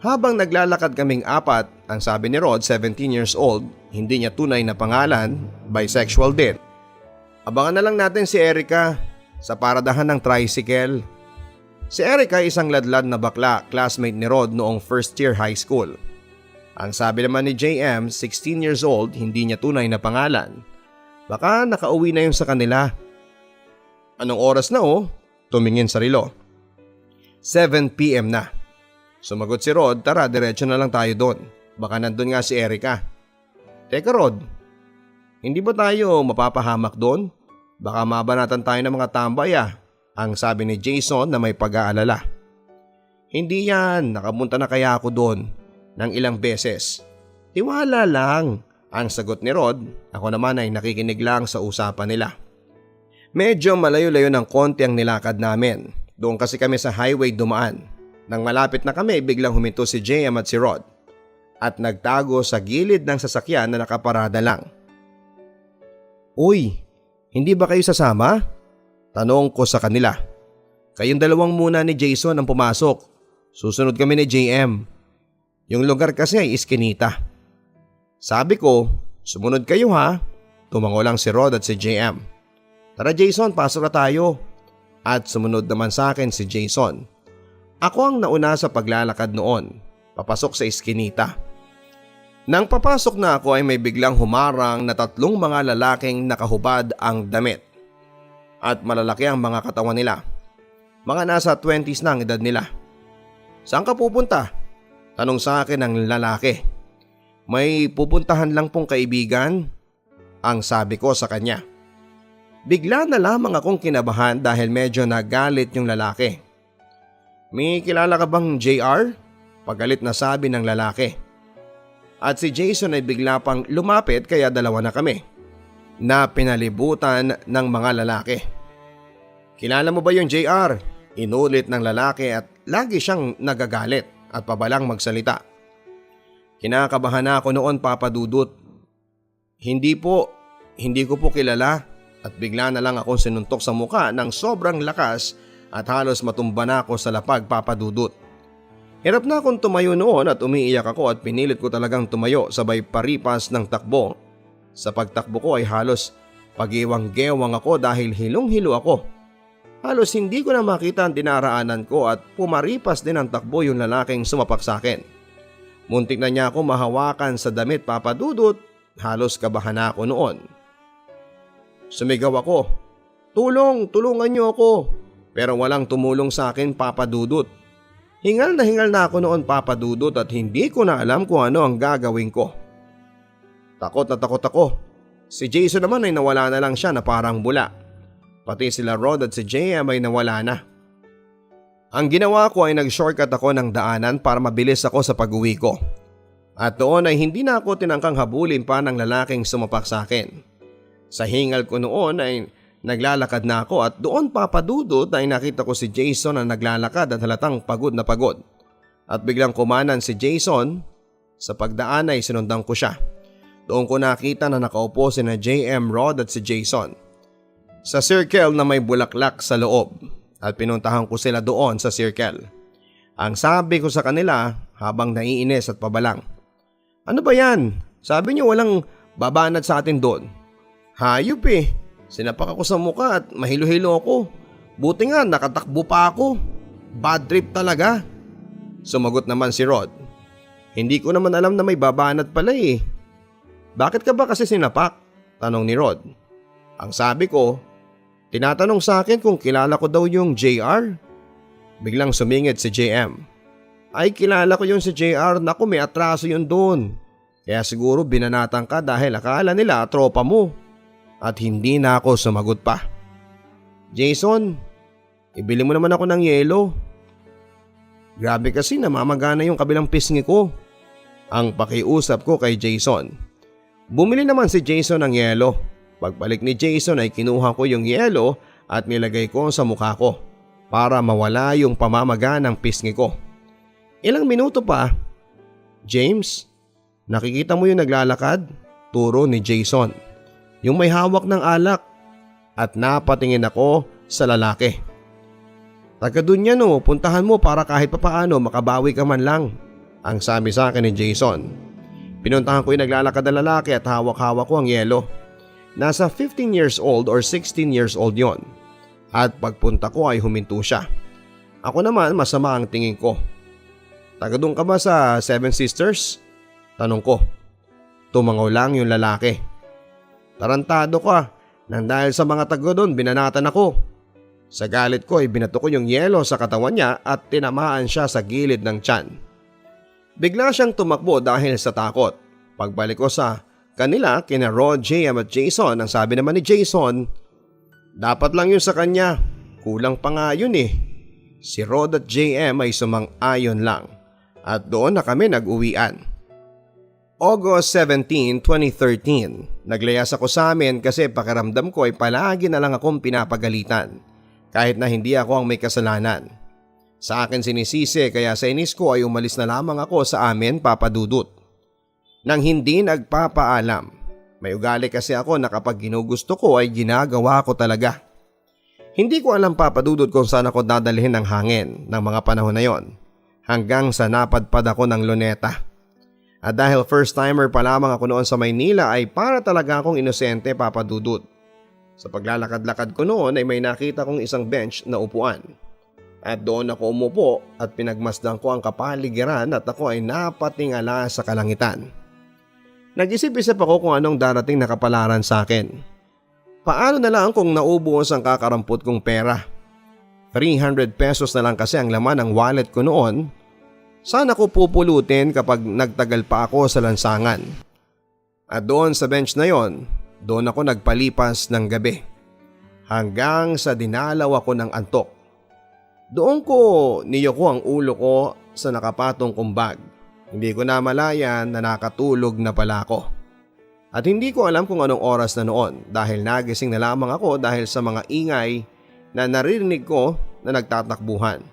Habang naglalakad kaming apat, ang sabi ni Rod, 17 years old, hindi niya tunay na pangalan, bisexual din. Abangan na lang natin si Erica sa paradahan ng tricycle. Si Erica ay isang ladlad na bakla, classmate ni Rod noong first year high school. Ang sabi naman ni JM, 16 years old, hindi niya tunay na pangalan. Baka nakauwi na yun sa kanila. Anong oras na oh? Tumingin sa relo. 7 PM na. Sumagot si Rod, tara diretso na lang tayo doon. Baka nandun nga si Erica. Teka Rod, hindi ba tayo mapapahamak doon? Baka mabanatan tayo ng mga tambay ang sabi ni Jason na may pag-aalala. Hindi yan, nakapunta na kaya ako doon ng ilang beses. Tiwala lang, ang sagot ni Rod. Ako naman ay nakikinig lang sa usapan nila. Medyo malayo-layo ng konti ang nilakad namin. Doon kasi kami sa highway dumaan. Nang malapit na kami, biglang huminto si JM at si Rod at nagtago sa gilid ng sasakyan na nakaparada lang. Uy, hindi ba kayo sasama? Tanong ko sa kanila. Kayong dalawang muna ni Jason ang pumasok. Susunod kami ni JM. Yung lugar kasi ay Eskinita. Sabi ko, sumunod kayo ha. Tumango lang si Rod at si JM. Tara Jason, pasok na tayo. At sumunod naman sa akin si Jason. Ako ang nauna sa paglalakad noon, papasok sa Eskinita. Nang papasok na ako ay may biglang humarang na 3 mga lalaking nakahubad ang damit. At malalaki ang mga katawan nila. Mga nasa 20s na ang edad nila. Saan ka pupunta? Tanong sa akin ng lalaki. May pupuntahan lang pong kaibigan, ang sabi ko sa kanya. Bigla na lamang akong kinabahan dahil medyo nagalit yung lalaki. May kilala ka bang JR? Pagalit na sabi ng lalaki. At si Jason ay bigla pang lumapit kaya dalawa na kami. Na pinalibutan ng mga lalaki. Kilala mo ba yung JR? Inulit ng lalaki at lagi siyang nagagalit at pabalang magsalita. Kinakabahan na ako noon Papa Dudut. Hindi ko po kilala at bigla na lang akong sinuntok sa muka ng sobrang lakas at halos matumba na ako sa lapag Papa Dudut. Hirap na akong tumayo noon at umiiyak ako at pinilit ko talagang tumayo sabay paripas ng takbo. Sa pagtakbo ko ay halos pagiwang-gewang ako dahil hilong-hilo ako. Halos hindi ko na makita ang dinaraanan ko at pumaripas din ang takbo yung lalaking sumapak sa akin. Muntik na niya ako mahawakan sa damit Papa Dudut, halos kabahan na ako noon. Sumigaw ako, tulungan niyo ako. Pero walang tumulong sa akin Papa Dudut. Hingal na ako noon Papa Dudut at hindi ko na alam kung ano ang gagawin ko. Takot na takot ako. Si Jason naman ay nawala na lang siya na parang bula. Pati sila Rod at si JM ay nawala na. Ang ginawa ko ay nag-shortcut ako ng daanan para mabilis ako sa pag-uwi ko. At doon ay hindi na ako tinangkang habulin pa ng lalaking sumapak sa akin. Sa hingal ko noon ay naglalakad na ako at doon Papa Dudut ay nakita ko si Jason na naglalakad at halatang pagod na pagod. At biglang kumanan si Jason. Sa pagdaan ay sinundan ko siya. Doon ko nakita na nakaupo si na JM, Rod at si Jason. Sa circle na may bulaklak sa loob at pinuntahan ko sila doon sa circle. Ang sabi ko sa kanila habang naiinis at pabalang. Ano ba yan? Sabi niyo walang babanat sa atin doon. Hayop eh. Sinapak ako sa muka at mahilo-hilo ako. Buti nga nakatakbo pa ako. Bad trip talaga. Sumagot naman si Rod. Hindi ko naman alam na may babanat pala eh. Bakit ka ba kasi sinapak? Tanong ni Rod. Ang sabi ko, tinatanong sa akin kung kilala ko daw yung JR. Biglang sumingit si JM. Ay kilala ko yung si JR, naku may atraso yun doon. Kaya siguro binanatan ka dahil akala nila tropa mo. At hindi na ako sumagot pa. Jason, ibili mo naman ako ng yelo. Grabe kasi namamagana yung kabilang pisngi ko. Ang pakiusap ko kay Jason. Bumili naman si Jason ng yelo. Pagbalik ni Jason ay kinuha ko yung yelo at nilagay ko sa mukha ko para mawala yung pamamaga ng pisngi ko. Ilang minuto pa. James, nakikita mo yung naglalakad? Turo ni Jason. Yung may hawak ng alak. At napatingin ako sa lalaki. Taga dun yan o, puntahan mo para kahit papaano makabawi ka man lang. Ang sabi sa akin ni Jason. Pinuntahan ko yung naglalakad na lalaki at hawak-hawak ko ang yelo. Nasa 15 years old or 16 years old yon. At pagpunta ko ay huminto siya. Ako naman masama ang tingin ko. Taga doon ka ba sa Seven Sisters? Tanong ko. Tumangaw lang yung lalaki. Tarantado ka, nang dahil sa mga taga doon binanatan ako. Sa galit ko ay binato ko yung yelo sa katawan niya at tinamaan siya sa gilid ng tiyan. Bigla siyang tumakbo dahil sa takot. Pagbalik ko sa kanila kina Rod, JM at Jason, ang sabi naman ni Jason, dapat lang yun sa kanya, kulang pa nga yun eh. Si Rod at JM ay sumang-ayon lang at doon na kami nag-uwian. August 17, 2013, naglayas ako sa amin kasi pakiramdam ko ay palagi na lang akong pinapagalitan kahit na hindi ako ang may kasalanan. Sa akin sinisisi kaya sa inis ko ay umalis na lamang ako sa amin, Papa Dudut. Nang hindi nagpapaalam, may ugali kasi ako na kapag ginugusto ko ay ginagawa ko talaga. Hindi ko alam, Papa Dudut, kung saan ako dadalhin ng hangin ng mga panahon na yon hanggang sa napadpad ako ng luneta. At dahil first timer pa lamang ako noon sa Maynila ay para talaga akong inosente, Papa Dudut. Sa paglalakad-lakad ko noon ay may nakita kong isang bench na upuan. At doon ako umupo at pinagmasdan ko ang kapaligiran at ako ay napatingala sa kalangitan. Nag-isip-isip ako kung anong darating na kapalaran sa akin. Paano na lang kung naubos ang kakarampot kong pera? 300 pesos na lang kasi ang laman ng wallet ko noon. Sana ko pupulutin kapag nagtagal pa ako sa lansangan. At doon sa bench na yon, doon ako nagpalipas ng gabi. Hanggang sa dinalaw ako ng antok. Doon ko niyoko ang ulo ko sa nakapatong kong bag. Hindi ko namalayan na nakatulog na pala ako. At hindi ko alam kung anong oras na noon dahil nagising na lamang ako dahil sa mga ingay na naririnig ko na nagtatakbuhan.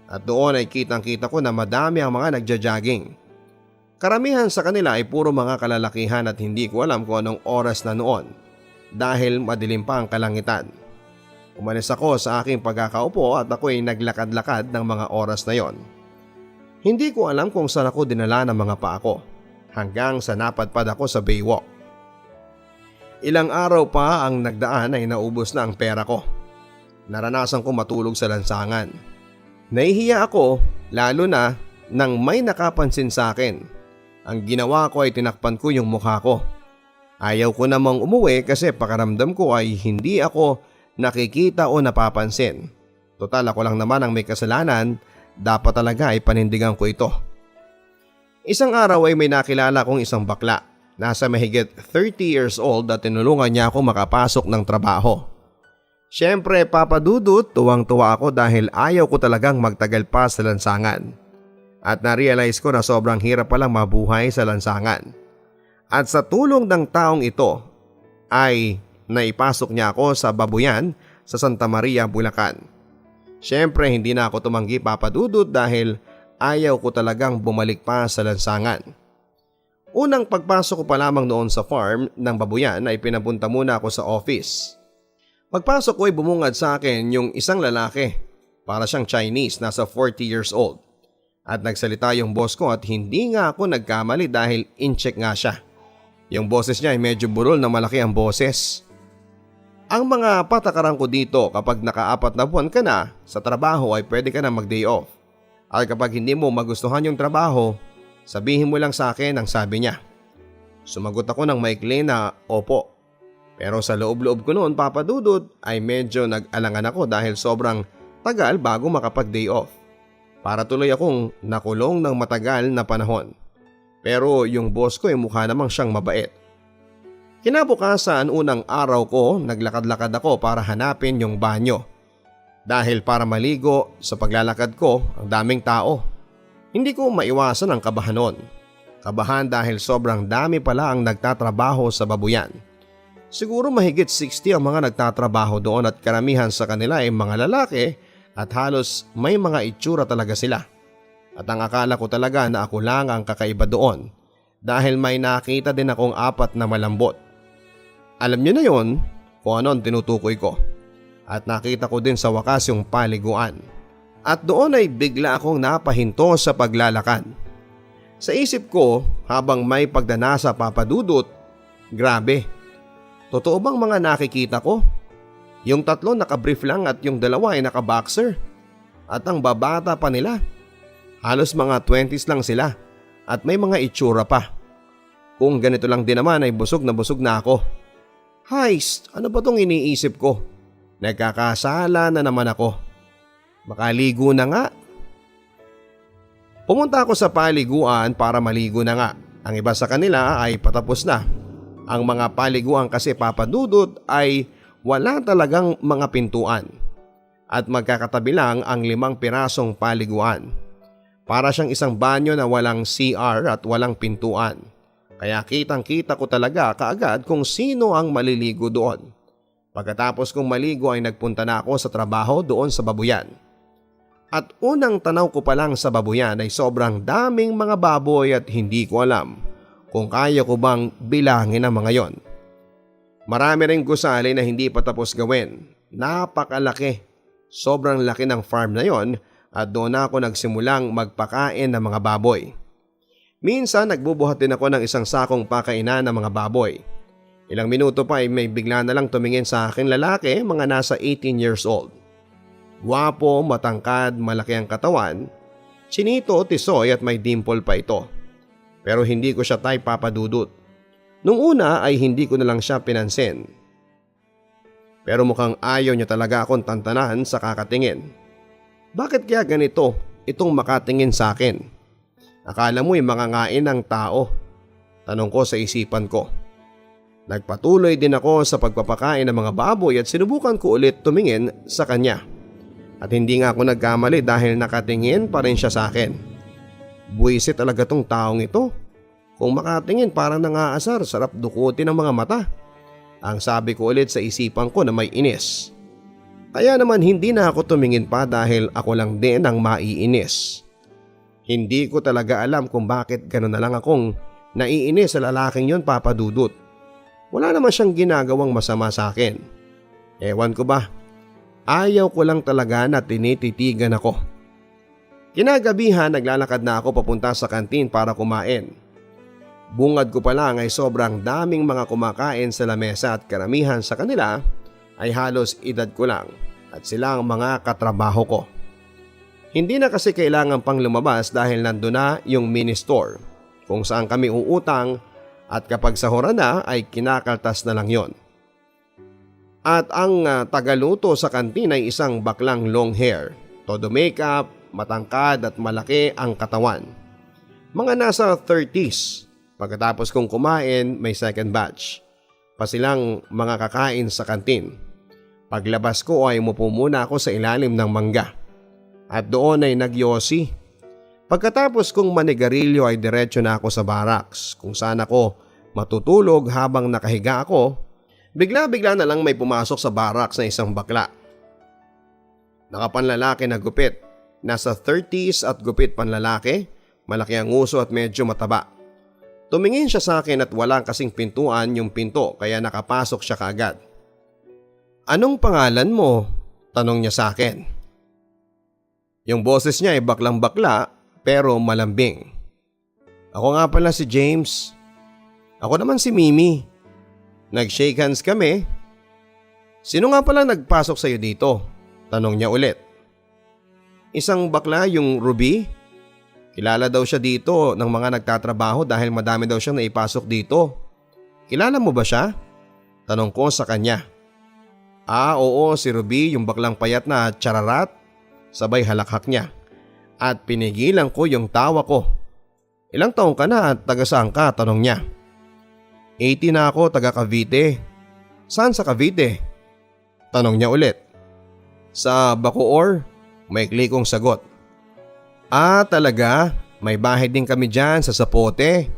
At doon ay kitang-kita ko na madami ang mga nagja-jogging. Karamihan sa kanila ay puro mga kalalakihan at hindi ko alam kung anong oras na noon dahil madilim pa ang kalangitan. Umalis ako sa aking pagkakaupo at ako ay naglakad-lakad ng mga oras na yon. Hindi ko alam kung saan ako dinala ng mga paa ko hanggang sa napadpad ako sa Baywalk. Ilang araw pa ang nagdaan ay naubos na ang pera ko. Naranasan ko matulog sa lansangan. Nahihiya ako lalo na nang may nakapansin sa akin. Ang ginawa ko ay tinakpan ko yung mukha ko. Ayaw ko namang umuwi kasi pakaramdam ko ay hindi ako nakikita o napapansin. Total ako lang naman ang may kasalanan, dapat talaga ay panindigan ko ito. Isang araw ay may nakilala kong isang bakla. Nasa mahigit 30 years old at tinulungan niya ako makapasok ng trabaho. Siyempre, Papa Dudut, tuwang-tuwa ako dahil ayaw ko talagang magtagal pa sa lansangan. At na-realize ko na sobrang hirap palang mabuhay sa lansangan. At sa tulong ng taong ito ay naipasok niya ako sa babuyan sa Santa Maria, Bulacan. Siyempre hindi na ako tumanggi, Papa Dudut, dahil ayaw ko talagang bumalik pa sa lansangan. Unang pagpasok ko pa lamang noon sa farm ng babuyan ay pinapunta muna ako sa office. Pagpasok ko ay bumungad sa akin yung isang lalaki, para siyang Chinese, nasa 40 years old. At nagsalita yung boss ko at hindi nga ako nagkamali dahil in-check nga siya. Yung boses niya ay medyo burol na malaki ang boses. Ang mga patakaran ko dito, kapag naka-4 na buwan ka na sa trabaho ay pwede ka na mag-day off. At kapag hindi mo magustuhan yung trabaho, sabihin mo lang sa akin, ang sabi niya. Sumagot ako ng maikli na opo. Pero sa loob-loob ko noon, Papa Dudut, ay medyo nag-alangan ako dahil sobrang tagal bago makapag-day off. Para tuloy akong nakulong ng matagal na panahon. Pero yung boss ko ay mukha namang siyang mabait. Kinabukasan, unang araw ko, naglakad-lakad ako para hanapin yung banyo. Dahil para maligo, sa paglalakad ko, ang daming tao. Hindi ko maiwasan ang kabahan noon. Kabahan dahil sobrang dami pala ang nagtatrabaho sa babuyan. Siguro mahigit 60 ang mga nagtatrabaho doon at karamihan sa kanila ay mga lalaki at halos may mga itsura talaga sila. At ang akala ko talaga na ako lang ang kakaiba doon dahil may nakita din akong 4 na malambot. Alam niyo na yon kung ano ang tinutukoy ko. At nakita ko din sa wakas yung paliguan. At doon ay bigla akong napahinto sa paglalakad. Sa isip ko habang may pagdanasa, Papa Dudut, grabe. Totoo bang mga nakikita ko? Yung 3 nakabrief lang at yung 2 ay nakaboxer. At ang babata pa nila. Halos mga 20s lang sila at may mga itsura pa. Kung ganito lang din naman ay busog na ako. Heist, ano ba tong iniisip ko? Nagkakasala na naman ako. Makaligo na nga. Pumunta ako sa paliguan para maligo na nga. Ang iba sa kanila ay patapos na. Ang mga paliguan kasi papadudot ay wala talagang mga pintuan. At magkakatabi lang ang 5 pirasong paliguan. Para siyang isang banyo na walang CR at walang pintuan. Kaya kitang-kita ko talaga kaagad kung sino ang maliligo doon. Pagkatapos kong maligo ay nagpunta na ako sa trabaho doon sa babuyan. At unang tanaw ko pa lang sa babuyan ay sobrang daming mga baboy at hindi ko alam kung kaya ko bang bilangin ang mga yon. Marami ring gusali na hindi pa tapos gawin. Napakalaki. Sobrang laki ng farm na yon at doon ako nagsimulang magpakain ng mga baboy. Minsan nagbubuhat din ako ng isang sakong pakainan ng mga baboy. Ilang minuto pa ay may bigla na lang tumingin sa akin lalaki, mga nasa 18 years old. Guwapo, matangkad, malaki ang katawan, chinito, tisoy at may dimple pa ito. Pero hindi ko siya type papadudot. Nung una ay hindi ko na lang siya pinansin. Pero mukhang ayaw niya talaga akong tantanan sa kakatingin. Bakit kaya ganito itong makatingin sa akin? Akala mo'y mangangain ng tao? Tanong ko sa isipan ko. Nagpatuloy din ako sa pagpapakain ng mga baboy at sinubukan ko ulit tumingin sa kanya. At hindi nga ako nagkamali dahil nakatingin pa rin siya sa akin. Buwisit talaga tong taong ito. Kung makatingin parang nangaasar, sarap dukutin ang mga mata. Ang sabi ko ulit sa isipan ko na may inis. Kaya naman hindi na ako tumingin pa dahil ako lang din ang maiinis. Hindi ko talaga alam kung bakit gano'n na lang akong naiinis sa lalaking yon papadudot. Wala naman siyang ginagawang masama sa akin. Ewan ko ba, ayaw ko lang talaga na tinititigan ako. Kinagabihan naglalakad na ako papunta sa kantin para kumain. Bungad ko pa lang ay sobrang daming mga kumakain sa lamesa at karamihan sa kanila ay halos edad ko lang at sila ang mga katrabaho ko. Hindi na kasi kailangan pang lumabas dahil nandun na yung mini store kung saan kami uutang at kapag sahuran na ay kinakaltas na lang yon. At ang tagaluto sa kantin ay isang baklang long hair, todo makeup, matangkad at malaki ang katawan. Mga nasa 30s. Pagkatapos kong kumain, may second batch pa silang mga kakain sa kantin. Paglabas ko ay umupo muna ako sa ilalim ng mangga. At doon ay nagyosi. Pagkatapos kong manigarilyo ay diretso na ako sa barracks kung saan ako matutulog habang nakahiga ako. Bigla-bigla na lang may pumasok sa barracks na isang bakla. Nakapanlalaki na gupit. Nasa 30s at gupit panlalaki, malaki ang uso at medyo mataba. Tumingin siya sa akin at walang kasing pintuan yung pinto kaya nakapasok siya kaagad. "Anong pangalan mo?" tanong niya sa akin. Yung boses niya ay baklang bakla pero malambing. "Ako nga pala si James." "Ako naman si Mimi." Nag-shake hands kami. "Sino nga pala nagpasok sa'yo dito?" tanong niya ulit. "Isang bakla, yung Ruby. Kilala daw siya dito ng mga nagtatrabaho dahil madami daw siyang naipasok dito. Kilala mo ba siya?" tanong ko sa kanya. Oo, si Ruby, yung baklang payat na chararat." Sabay halakhak niya. At pinigilan ko yung tawa ko. "Ilang taong ka na at taga saan ka?" tanong niya. 80 na ako, taga Cavite." "Saan sa Cavite?" tanong niya ulit. "Sa Bacoor," maikli kong sagot. Talaga? May bahay din kami dyan sa Zapote.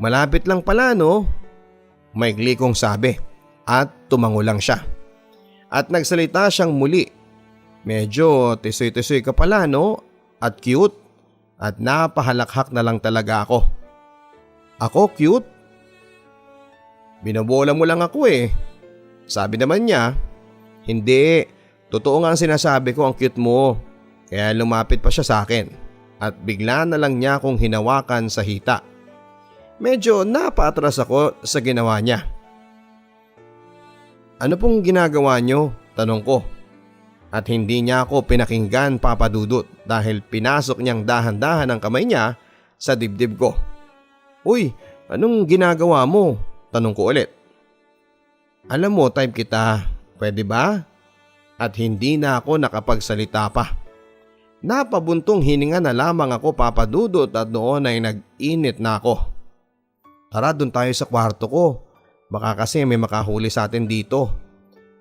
Malapit lang pala no?" Maikli kong sabi at tumango lang siya. At nagsalita siyang muli. "Medyo tisoy-tisoy ka pala no? At cute?" At napahalakhak na lang talaga ako. "Ako cute?" "Binobola mo lang ako eh." Sabi naman niya. "Hindi, totoo nga ang sinasabi ko, ang cute mo." Kaya lumapit pa siya sa akin at bigla na lang niya akong hinawakan sa hita. Medyo napaatras ako sa ginawa niya. "Ano pong ginagawa niyo?" tanong ko. At hindi niya ako pinakinggan papadudot dahil pinasok niyang dahan-dahan ang kamay niya sa dibdib ko. "Uy, anong ginagawa mo?" tanong ko ulit. "Alam mo, type kita. Pwede ba?" at hindi na ako nakapagsalita pa. Napabuntong hininga na lamang ako, Papa Dudut, at noon ay nag-init na ako. Tara, dun tayo sa kwarto ko. Baka kasi may makahuli sa atin dito.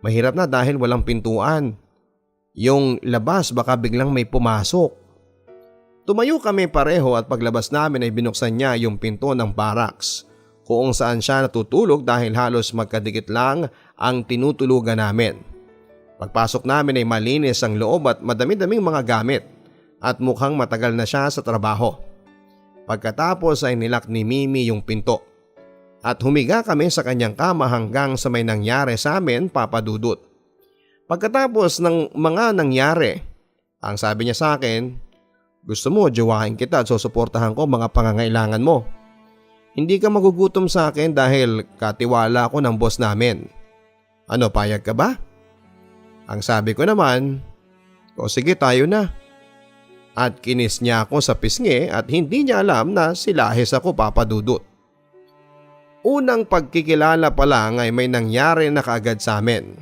Mahirap na dahil walang pintuan. Yung labas baka biglang may pumasok. Tumayo kami pareho at paglabas namin ay binuksan niya yung pinto ng barracks kung saan siya natutulog dahil halos magkadikit lang ang tinutulugan namin. Pagpasok namin ay malinis ang loob at madami-daming mga gamit at mukhang matagal na siya sa trabaho. Pagkatapos ay nilak ni Mimi yung pinto at humiga kami sa kanyang kama hanggang sa may nangyari sa amin, Papa Dudut. Pagkatapos ng mga nangyari, ang sabi niya sa akin, gusto mo jowahin kita at susuportahan ko mga pangangailangan mo. Hindi ka magugutom sa akin dahil katiwala ako ng boss namin. Ano, payag ka ba? Ang sabi ko naman, o sige tayo na. At kinis niya ako sa pisngi at hindi niya alam na silahis ako, Papa Dudut. Unang pagkikilala pa lang ay may nangyari na kaagad sa amin.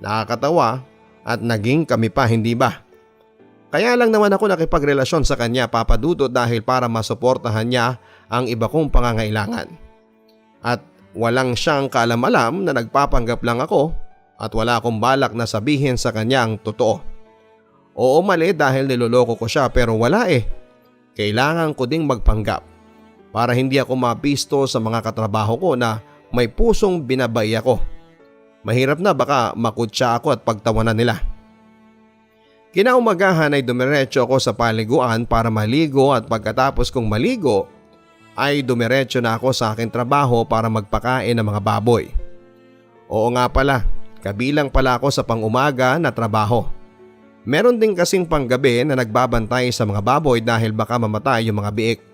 Nakakatawa at naging kami pa, hindi ba? Kaya lang naman ako nakipagrelasyon sa kanya, Papa Dudut, dahil para masuportahan niya ang iba kong pangangailangan. At walang siyang kaalam-alam na nagpapanggap lang ako at wala akong balak na sabihin sa kanya ang totoo. Oo, mali dahil niloloko ko siya, pero wala eh. Kailangan ko ding magpanggap para hindi ako mapisto sa mga katrabaho ko na may pusong binabay ako. Mahirap na baka makutsa ako at pagtawanan nila. Kinaumagahan ay dumiretso ako sa paliguan para maligo at pagkatapos kong maligo ay dumiretso na ako sa aking trabaho para magpakain ng mga baboy. Oo nga pala, kabilang pala ako sa pang-umaga na trabaho. Meron din kasing panggabi na nagbabantay sa mga baboy dahil baka mamatay yung mga biik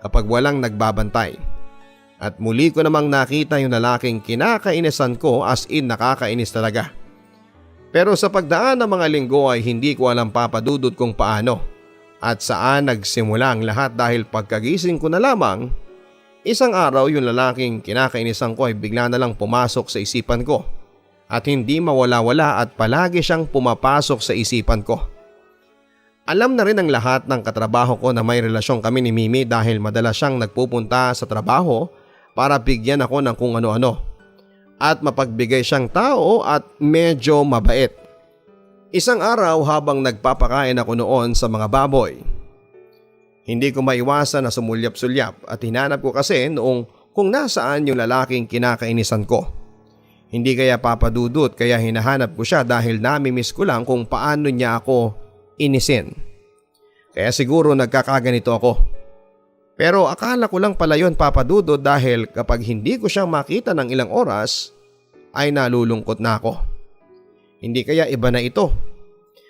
kapag walang nagbabantay. At muli ko namang nakita yung lalaking kinakainisan ko, as in nakakainis talaga. Pero sa pagdaan ng mga linggo ay hindi ko alam, Papa Dudut, kung paano at saan nagsimula ang lahat dahil pagkagising ko na lamang, isang araw yung lalaking kinakainisan ko ay bigla na lang pumasok sa isipan ko at hindi mawala-wala at palagi siyang pumapasok sa isipan ko. Alam na rin ng lahat ng katrabaho ko na may relasyon kami ni Mimi dahil madalas siyang nagpupunta sa trabaho para bigyan ako ng kung ano-ano. At mapagbigay siyang tao at medyo mabait. Isang araw habang nagpapakain ako noon sa mga baboy, hindi ko maiwasan na sumulyap-sulyap at hinanap ko kasi noong kung nasaan yung lalaking kinakainisan ko. Hindi kaya, Papa Dudut, kaya hinahanap ko siya dahil namimiss ko lang kung paano niya ako inisin. Kaya siguro nagkakaganito ako. Pero akala ko lang pala yun, Papa Dudut, dahil kapag hindi ko siyang makita ng ilang oras ay nalulungkot na ako. Hindi kaya iba na ito.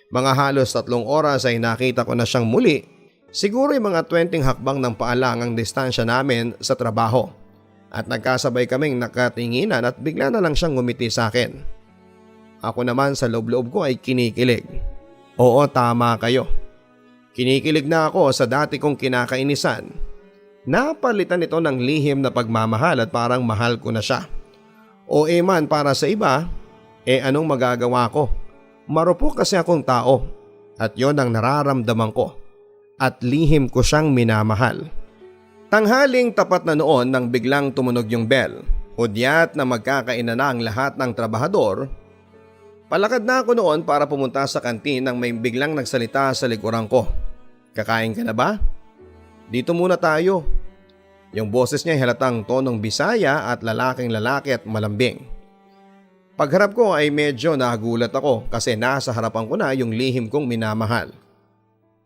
Mga halos 3 oras ay nakita ko na siyang muli. Siguro yung mga 20 hakbang ng paalang ang distansya namin sa trabaho. At nagkasabay kaming nakatinginan at bigla na lang siyang ngumiti sa akin. Ako naman sa loob-loob ko ay kinikilig. Oo, tama kayo. Kinikilig na ako sa dati kong kinakainisan. Napalitan ito ng lihim na pagmamahal at parang mahal ko na siya. O man para sa iba, anong magagawa ko? Marupok kasi akong tao at yon ang nararamdaman ko at lihim ko siyang minamahal. Tanghaling tapat na noon nang biglang tumunog yung bell. Hudyat na magkakainan na ang lahat ng trabahador. Palakad na ako noon para pumunta sa kantin nang may biglang nagsalita sa likuran ko. Kakain ka na ba? Dito muna tayo. Yung boses niya ay halatang tonong Bisaya at lalaking lalaki at malambing. Pagharap ko ay medyo nagulat ako kasi nasa harapan ko na yung lihim kong minamahal.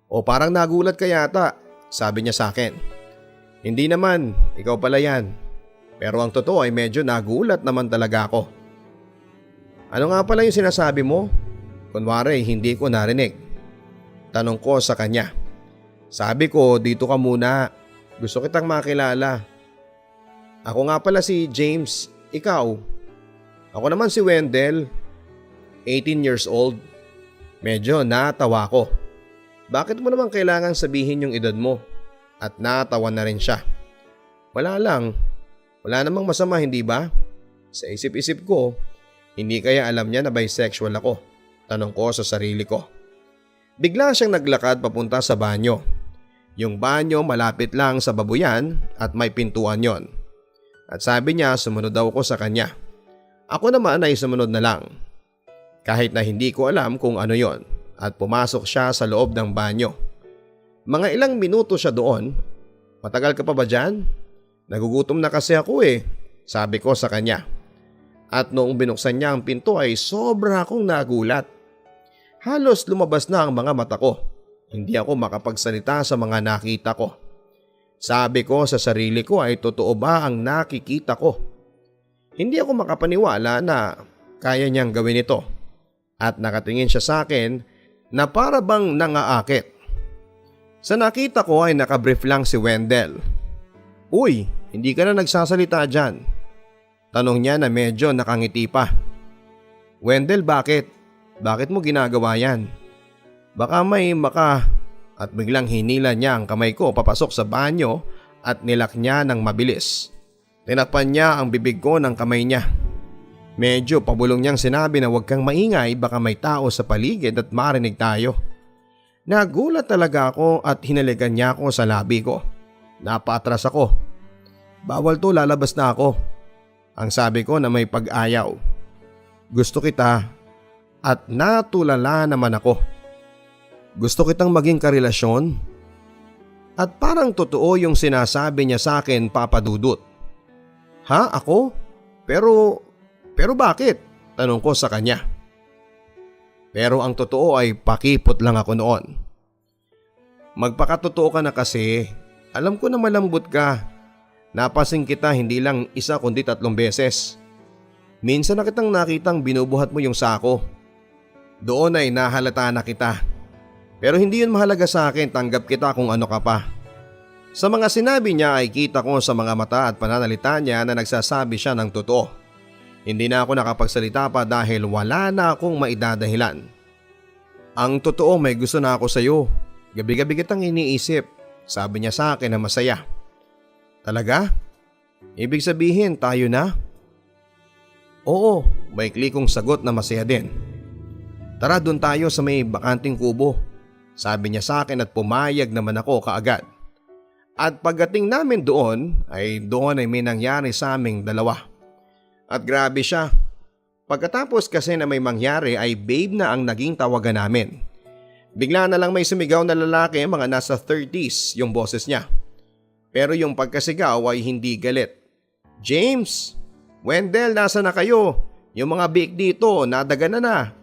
O parang nagulat ka yata, sabi niya sa akin. Hindi naman, ikaw pala yan. Pero ang totoo ay medyo nagulat naman talaga ako. Ano nga pala yung sinasabi mo? Kunwari hindi ko narinig. Tanong ko sa kanya. Sabi ko, dito ka muna. Gusto kitang makilala. Ako nga pala si James. Ikaw? Ako naman si Wendell. 18 years old. Medyo natawa ko. Bakit mo naman kailangan sabihin yung edad mo? At natawa na rin siya. Wala lang. Wala namang masama, hindi ba? Sa isip-isip ko, hindi kaya alam niya na bisexual ako. Tanong ko sa sarili ko. Bigla siyang naglakad papunta sa banyo. Yung banyo malapit lang sa babuyan at may pintuan yon. At sabi niya sumunod daw ko sa kanya. Ako naman ay sumunod na lang. Kahit na hindi ko alam kung ano yon at pumasok siya sa loob ng banyo. Mga ilang minuto siya doon. Matagal ka pa ba dyan? Nagugutom na kasi ako sabi ko sa kanya. At noong binuksan niya ang pinto ay sobra akong nagulat. Halos lumabas na ang mga mata ko. Hindi ako makapagsalita sa mga nakita ko. Sabi ko sa sarili ko ay totoo ba ang nakikita ko? Hindi ako makapaniwala na kaya niyang gawin ito. At nakatingin siya sa akin na para bang nangaakit. Sa nakita ko ay nakabrief lang si Wendell. Uy, hindi ka na nagsasalita dyan. Tanong niya na medyo nakangiti pa. Wendell, bakit? Bakit mo ginagawa yan? Baka may at biglang hinila niya ang kamay ko papasok sa banyo at nilak niya ng mabilis. Tinakpan niya ang bibig ko ng kamay niya. Medyo pabulong niyang sinabi na huwag kang maingay, baka may tao sa paligid at marinig tayo. Nagulat talaga ako at hinalikan niya ako sa labi ko. Napatras ako. Bawal to, lalabas na ako. Ang sabi ko na may pag-ayaw. Gusto kita at natulala naman ako. Gusto kitang maging karelasyon. At parang totoo yung sinasabi niya sa akin, Papa Dudut. Ha? Ako? Pero bakit? Tanong ko sa kanya. Pero ang totoo ay pakipot lang ako noon. Magpakatotoo ka na kasi. Alam ko na malambot ka. Napansin kita hindi lang isa kundi 3 beses. Minsan na kitang nakitang binubuhat mo yung sako. Doon ay nahalata na kita. Pero hindi yun mahalaga sa akin, tanggap kita kung ano ka pa. Sa mga sinabi niya ay kita ko sa mga mata at pananalita niya na nagsasabi siya ng totoo. Hindi na ako nakapagsalita pa dahil wala na akong maidadahilan. Ang totoo, may gusto na ako sa iyo. Gabi-gabi kitang iniisip. Sabi niya sa akin na masaya. Talaga? Ibig sabihin tayo na? Oo, maikli kong sagot na masaya din. Tara doon tayo sa may bakanting kubo. Sabi niya sa akin at pumayag naman ako kaagad. At pagdating namin doon ay may nangyari sa aming dalawa. At grabe siya. Pagkatapos kasi na may mangyari ay babe na ang naging tawagan namin. Bigla na lang may sumigaw na lalaki, mga nasa 30s yung boses niya. Pero yung pagkasigaw ay hindi galit. James! Wendell, nasa na kayo? Yung mga bake dito, nadaga na.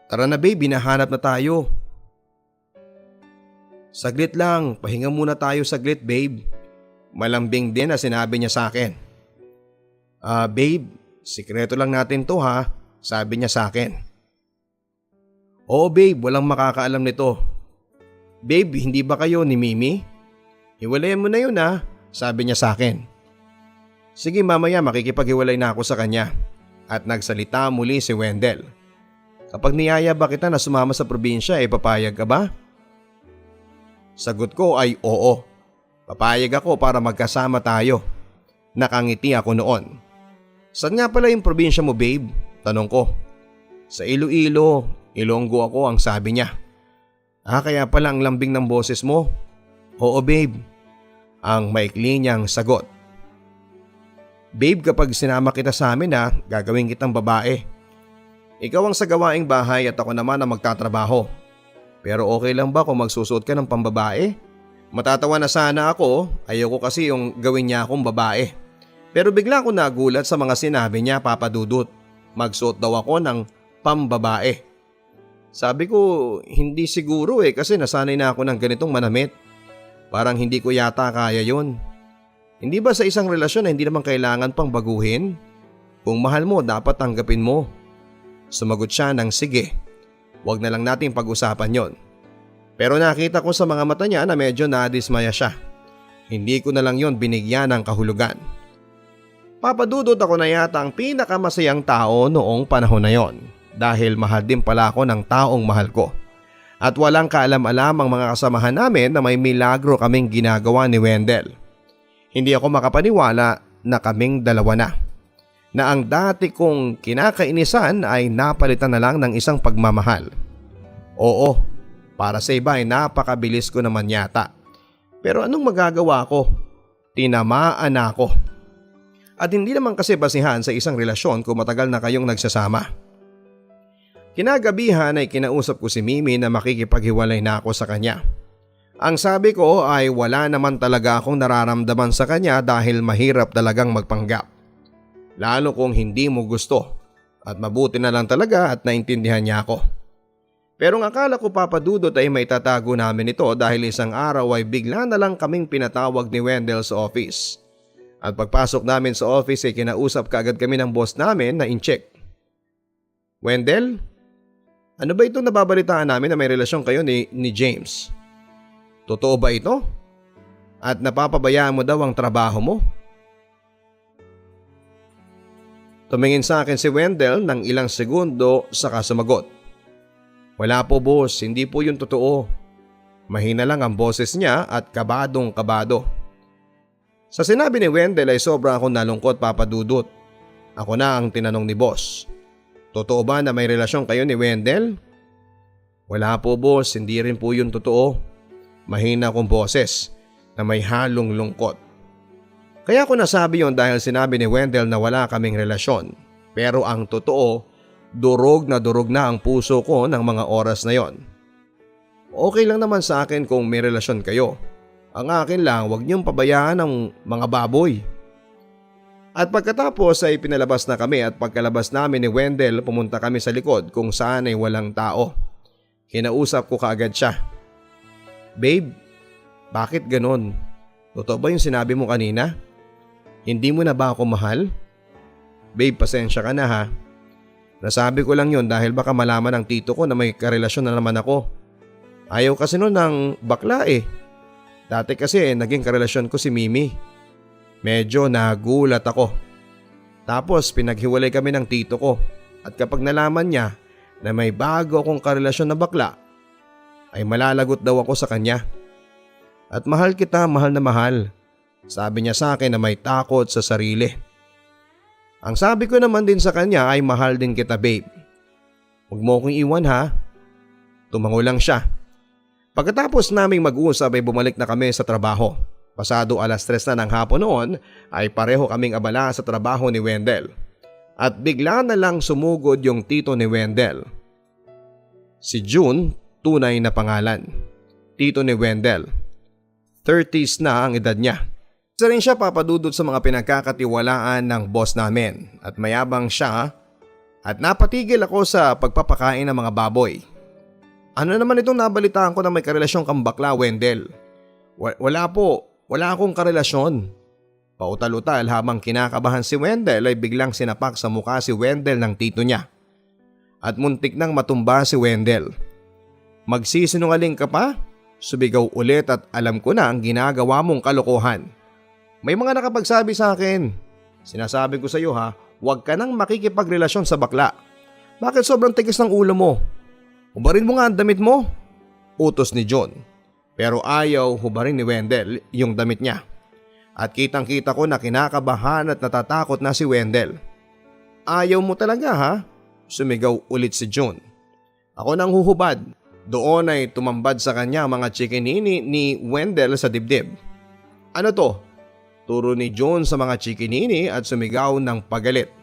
Tara na babe, hinahanap na tayo. Saglit lang, pahinga muna tayo saglit babe. Malambing din na sinabi niya sa akin. Babe, sikreto lang natin to ha, sabi niya sa akin. Oo babe, walang makakaalam nito. Babe, hindi ba kayo ni Mimi? Hiwalayan mo na yun ha, sabi niya sa akin. Sige mamaya makikipaghiwalay na ako sa kanya. At nagsalita muli si Wendell. Kapag niyaya ba kita na sumama sa probinsya papayag ka ba? Sagot ko ay oo. Papayag ako para magkasama tayo. Nakangiti ako noon. Saan nga pala yung probinsya mo babe? Tanong ko. Sa Iloilo, Ilonggo ako ang sabi niya. Kaya pala ang lambing ng boses mo? Oo babe. Ang maikli niyang sagot. Babe, kapag sinama kita sa amin gagawin kitang babae. Ikaw ang sa gawaing bahay at ako naman ang magtatrabaho. Pero okay lang ba kung magsusuot ka ng pambabae? Matatawa na sana ako, ayoko kasi yung gawin niya akong babae. Pero bigla ako nagulat sa mga sinabi niya, Papa Dudut. Magsuot daw ako ng pambabae. Sabi ko, hindi siguro kasi nasanay na ako ng ganitong manamit. Parang hindi ko yata kaya yun. Hindi ba sa isang relasyon na hindi naman kailangan pang baguhin? Kung mahal mo, dapat tanggapin mo. Sumagot siya ng sige. Huwag na lang natin pag-usapan yon. Pero nakita ko sa mga mata niya na medyo nadismaya siya. Hindi ko na lang yon binigyan ng kahulugan. Papadudod ako na yata ang pinakamasayang tao noong panahon na yon. Dahil mahal din pala ako ng taong mahal ko. At walang kaalam-alam ang mga kasamahan namin na may milagro kaming ginagawa ni Wendell. Hindi ako makapaniwala na kaming dalawa na. na ang dati kong kinakainisan ay napalitan na lang ng isang pagmamahal. Oo, para sa iba ay napakabilis ko naman yata. Pero anong magagawa ko? Tinamaan ako. At hindi naman kasi basihan sa isang relasyon kung matagal na kayong nagsasama. Kinagabihan ay kinausap ko si Mimi na makikipaghiwalay na ako sa kanya. Ang sabi ko ay wala naman talaga akong nararamdaman sa kanya dahil mahirap talagang magpanggap. Lalo kung hindi mo gusto at mabuti na lang talaga at naintindihan niya ako. Pero ang akala ko papadudot ay may tatago namin ito dahil isang araw ay bigla na lang kaming pinatawag ni Wendell sa office. At pagpasok namin sa office ay kinausap kaagad kami ng boss namin na in-check. Wendell, ano ba itong nababalitaan namin na may relasyon kayo ni James? Totoo ba ito? At napapabayaan mo daw ang trabaho mo? Tumingin sa akin si Wendell ng ilang segundo saka sumagot. Wala po boss, hindi po yun totoo. Mahina lang ang boses niya at kabadong kabado. Sa sinabi ni Wendell ay sobra akong nalungkot papadudot. Ako na ang tinanong ni boss. Totoo ba na may relasyon kayo ni Wendell? Wala po boss, hindi rin po yun totoo. Mahina akong boses na may halong lungkot. Kaya ko nasabi yon dahil sinabi ni Wendell na wala kaming relasyon. Pero ang totoo, durog na ang puso ko ng mga oras na yon. Okay lang naman sa akin kung may relasyon kayo. Ang akin lang, huwag niyong pabayaan ang mga baboy. At pagkatapos ay pinalabas na kami at pagkalabas namin ni Wendell pumunta kami sa likod kung saan ay walang tao. Kinausap ko kaagad siya. Babe, bakit ganon? Totoo ba yung sinabi mo kanina? Hindi mo na ba ako mahal? Babe, pasensya ka na ha. Nasabi ko lang yon dahil baka malaman ng tito ko na may karelasyon na naman ako. Ayaw kasi nun ng bakla eh. Dati kasi naging karelasyon ko si Mimi. Medyo nagulat ako. Tapos pinaghiwalay kami ng tito ko. At kapag nalaman niya na may bago akong karelasyon na bakla, ay malalagot daw ako sa kanya. At mahal kita, mahal na mahal. Sabi niya sa akin na may takot sa sarili. Ang sabi ko naman din sa kanya ay mahal din kita babe. Huwag mo akong iwan ha. Tumango lang siya. Pagkatapos naming mag-uusap ay bumalik na kami sa trabaho. Pasado 3:00 na ng hapon noon ay pareho kaming abala sa trabaho ni Wendell. At bigla na lang sumugod yung tito ni Wendell. Si June, tunay na pangalan. Tito ni Wendell. 30s na ang edad niya. Isa rin siya papadudod sa mga pinagkakatiwalaan ng boss namin at mayabang siya at napatigil ako sa pagpapakain ng mga baboy. Ano naman itong nabalitaan ko na may karelasyon kang bakla, Wendell? Wala po, wala akong karelasyon. Pautal-utal habang kinakabahan si Wendell ay biglang sinapak sa mukha si Wendell ng tito niya. At muntik nang matumba si Wendell. Magsisinungaling ka pa? Subigaw ulit at alam ko na ang ginagawa mong kalokohan. May mga nakapagsabi sa akin. Sinasabi ko sa iyo ha, huwag ka nang makikipagrelasyon sa bakla. Bakit sobrang tigas ng ulo mo? Hubarin mo nga ang damit mo. Utos ni John. Pero ayaw hubarin ni Wendell yung damit niya. At kitang-kita ko na kinakabahan at natatakot na si Wendell. Ayaw mo talaga ha? Sumigaw ulit si John. Ako nang huhubad. Doon ay tumambad sa kanya mga chikinini ni Wendell sa dibdib. Ano to? Turo ni John sa mga chikinini at sumigaw ng pagalit.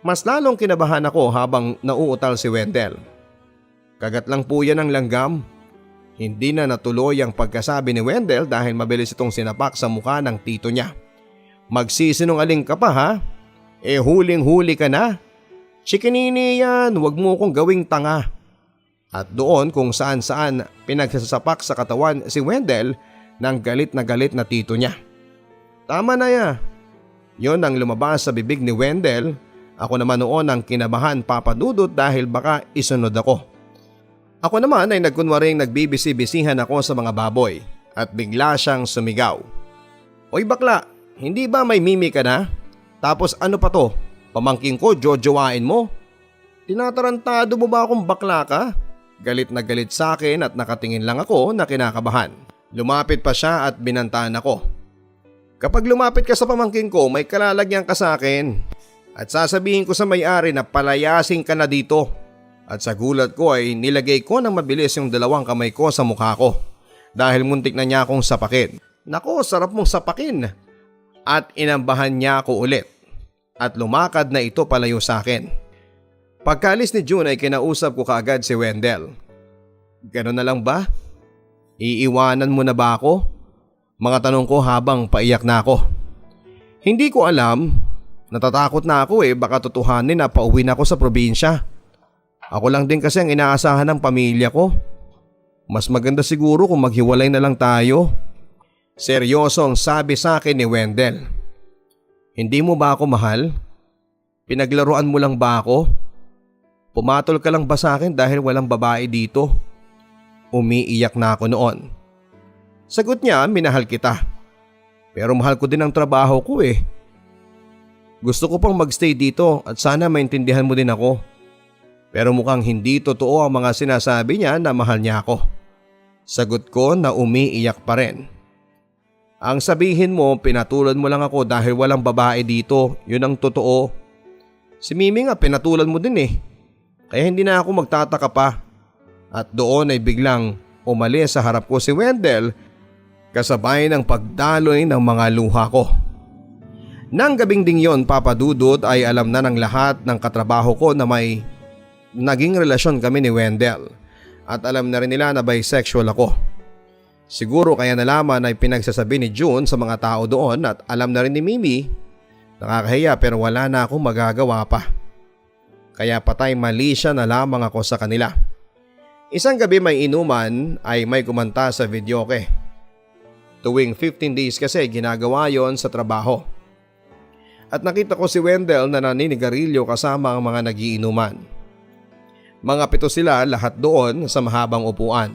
Mas lalong kinabahan ako habang nauutal si Wendell. Kagat lang po yan ang langgam. Hindi na natuloy ang pagkasabi ni Wendell dahil mabilis itong sinapak sa mukha ng tito niya. Magsisinungaling ka pa ha? Huling-huli ka na. Chikinini yan, huwag mo kong gawing tanga. At doon kung saan-saan pinagsasapak sa katawan si Wendell ng galit na tito niya. Tama na ya. Yon ang lumabas sa bibig ni Wendell. Ako naman noon ang kinabahan papadudot dahil baka isunod ako. Ako naman ay nagkunwaring nagbibisi-bisihan ako sa mga baboy at bigla siyang sumigaw. Oy bakla, hindi ba may Mimi ka na? Tapos ano pa to? Pamangking ko, jojowain mo? Tinatarantado mo ba akong bakla ka? Galit na galit sa akin at nakatingin lang ako na kinakabahan. Lumapit pa siya at binantaan ako. Kapag lumapit ka sa pamangkin ko, may kalalagyan ka sa akin. At sasabihin ko sa may-ari na palayasin ka na dito. At sa gulat ko ay nilagay ko ng mabilis yung dalawang kamay ko sa mukha ko dahil muntik na niya akong sapakin. Nako, sarap mong sapakin. At inambahan niya ako ulit at lumakad na ito palayo sa akin. Pagkalis ni June ay kinausap ko kaagad si Wendell. Gano'n na lang ba? Iiwanan mo na ba ako? Mga tanong ko habang paiyak na ako. Hindi ko alam. Natatakot na ako baka tutuhanin na pauwi na ako sa probinsya. Ako lang din kasi ang inaasahan ng pamilya ko. Mas maganda siguro kung maghiwalay na lang tayo. Seryoso ang sabi sa akin ni Wendell. Hindi mo ba ako mahal? Pinaglaruan mo lang ba ako? Pumatol ka lang ba sa akin dahil walang babae dito? Umiiyak na ako noon. Sagot niya, minahal kita. Pero mahal ko din ang trabaho ko Gusto ko pang magstay dito at sana maintindihan mo din ako. Pero mukhang hindi totoo ang mga sinasabi niya na mahal niya ako. Sagot ko na umiiyak pa rin. Ang sabihin mo, pinatulan mo lang ako dahil walang babae dito. Yun ang totoo. Si Mimi nga pinatulan mo din Kaya hindi na ako magtataka pa. At doon ay biglang umalis sa harap ko si Wendell kasabay ng pagdaloy ng mga luha ko. Nang gabing ding yon, Papa Dudut, ay alam na ng lahat ng katrabaho ko na may naging relasyon kami ni Wendell at alam na rin nila na bisexual ako. Siguro kaya nalaman ay pinagsasabi ni June sa mga tao doon at alam na rin ni Mimi. Nakakahiya pero wala na akong magagawa pa. Kaya patay mali siya na lamang ako sa kanila. Isang gabi may inuman ay may kumanta sa videoke. Tuwing 15 days kasi ginagawa yon sa trabaho. At nakita ko si Wendell na naninigarilyo kasama ang mga nagiinuman. Mga 7 sila lahat doon sa mahabang upuan.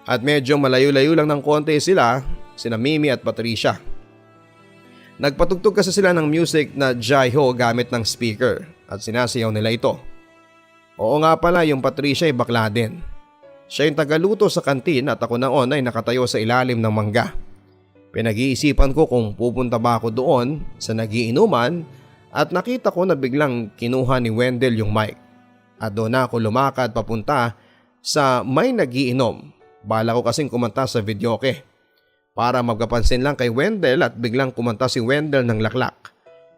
At medyo malayo-layo lang ng konti sila, sina Mimi at Patricia. Nagpatugtog kasi sila ng music na Jaiho gamit ng speaker at sinasayaw nila ito. Oo nga pala, yung Patricia ay bakla din. Siya yung tagaluto sa kantin at ako noon ay nakatayo sa ilalim ng mangga. Pinag-iisipan ko kung pupunta ba ako doon sa nagiinuman at nakita ko na biglang kinuha ni Wendell yung mic. At doon ako lumakad papunta sa may nagiinom. Bala ko kasing kumanta sa videoke. Para magkapansin lang kay Wendell at biglang kumanta si Wendell ng laklak.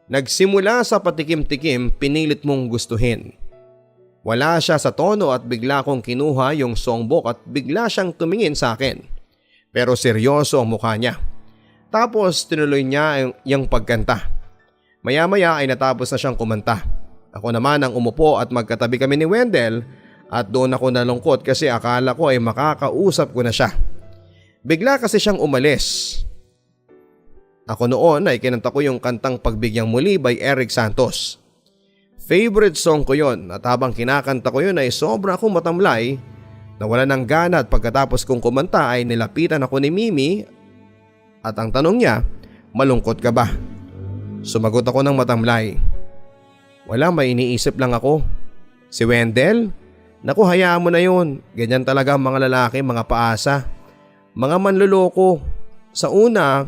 Nagsimula sa patikim-tikim, pinilit mong gustuhin. Wala siya sa tono at bigla kong kinuha yung songbook at bigla siyang tumingin sa akin. Pero seryoso ang mukha niya. Tapos tinuloy niya yung pagkanta. Maya-maya ay natapos na siyang kumanta. Ako naman ang umupo at magkatabi kami ni Wendell at doon ako nalungkot kasi akala ko ay makakausap ko na siya. Bigla kasi siyang umalis. Ako noon ay kinanta ko yung kantang Pagbigyang Muli by Eric Santos. Favorite song ko yon at habang kinakanta ko yun ay sobra akong matamlay na wala ng gana at pagkatapos kong kumanta ay nilapitan ako ni Mimi at ang tanong niya, malungkot ka ba? Sumagot ako ng matamlay. Wala, may iniisip lang ako. Si Wendell? Naku, hayaan mo na yun. Ganyan talaga ang mga lalaki, mga paasa. Mga manluloko. Sa una,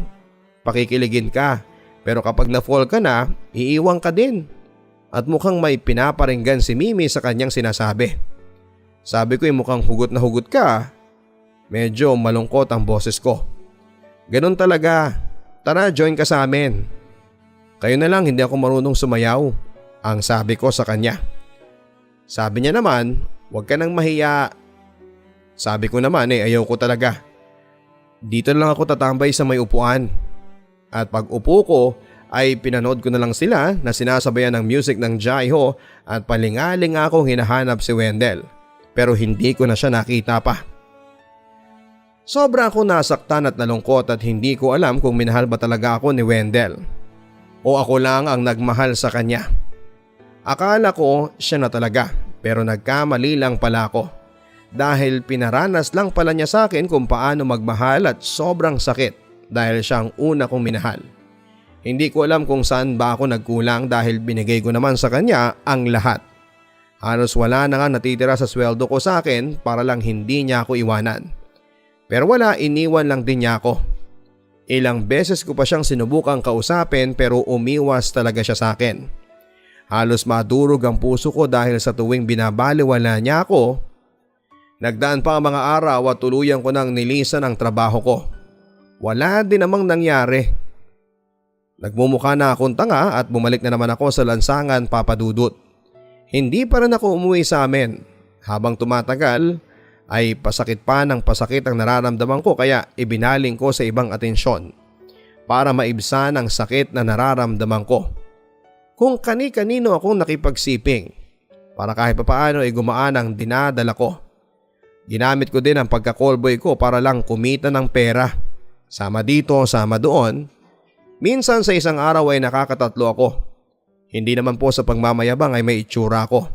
pakikiligin ka. Pero kapag na-fall ka na, iiwang ka din. At mukhang may pinaparinggan si Mimi sa kanyang sinasabi. Sabi ko mukhang hugot na hugot ka. Medyo malungkot ang boses ko. Ganun talaga. Tara, join ka sa amin. Kayo na lang, hindi ako marunong sumayaw. Ang sabi ko sa kanya. Sabi niya naman, huwag ka nang mahiya. Sabi ko naman ayaw ko talaga. Dito lang ako tatambay sa may upuan. At pag upo ko ay pinanood ko na lang sila na sinasabayan ng music ng Jaiho at palingaling akong hinahanap si Wendell. Pero hindi ko na siya nakita pa. Sobra akong nasaktan at nalungkot at hindi ko alam kung minahal ba talaga ako ni Wendell. O ako lang ang nagmahal sa kanya. Akala ko siya na talaga pero nagkamali lang pala ako. Dahil pinaranas lang pala niya sa akin kung paano magmahal at sobrang sakit dahil siya ang una kong minahal. Hindi ko alam kung saan ba ako nagkulang dahil binigay ko naman sa kanya ang lahat. Halos wala na nga natitira sa sweldo ko sa akin para lang hindi niya ako iwanan. Pero wala, iniwan lang din niya ako. Ilang beses ko pa siyang sinubukang kausapin pero umiwas talaga siya sa akin. Halos madurog ang puso ko dahil sa tuwing binabaliwala niya ako. Nagdaan pa ang mga araw at tuluyan ko nang nilisan ang trabaho ko. Wala din namang nangyari. Nagmumukha na akong tanga at bumalik na naman ako sa lansangan, Papa Dudut. Hindi pa rin ako umuwi sa amin. Habang tumatagal ay pasakit pa ng pasakit ang nararamdaman ko kaya ibinaling ko sa ibang atensyon para maibsan ang sakit na nararamdaman ko. Kung kani-kanino akong nakipagsiping para kahit papaano ay gumaan ang dinadala ko. Ginamit ko din ang pagka-callboy ko para lang kumita ng pera. Sama dito, sama doon. Minsan sa isang araw ay nakakatatlo ako. Hindi naman po sa pagmamayabang ay may itsura ko.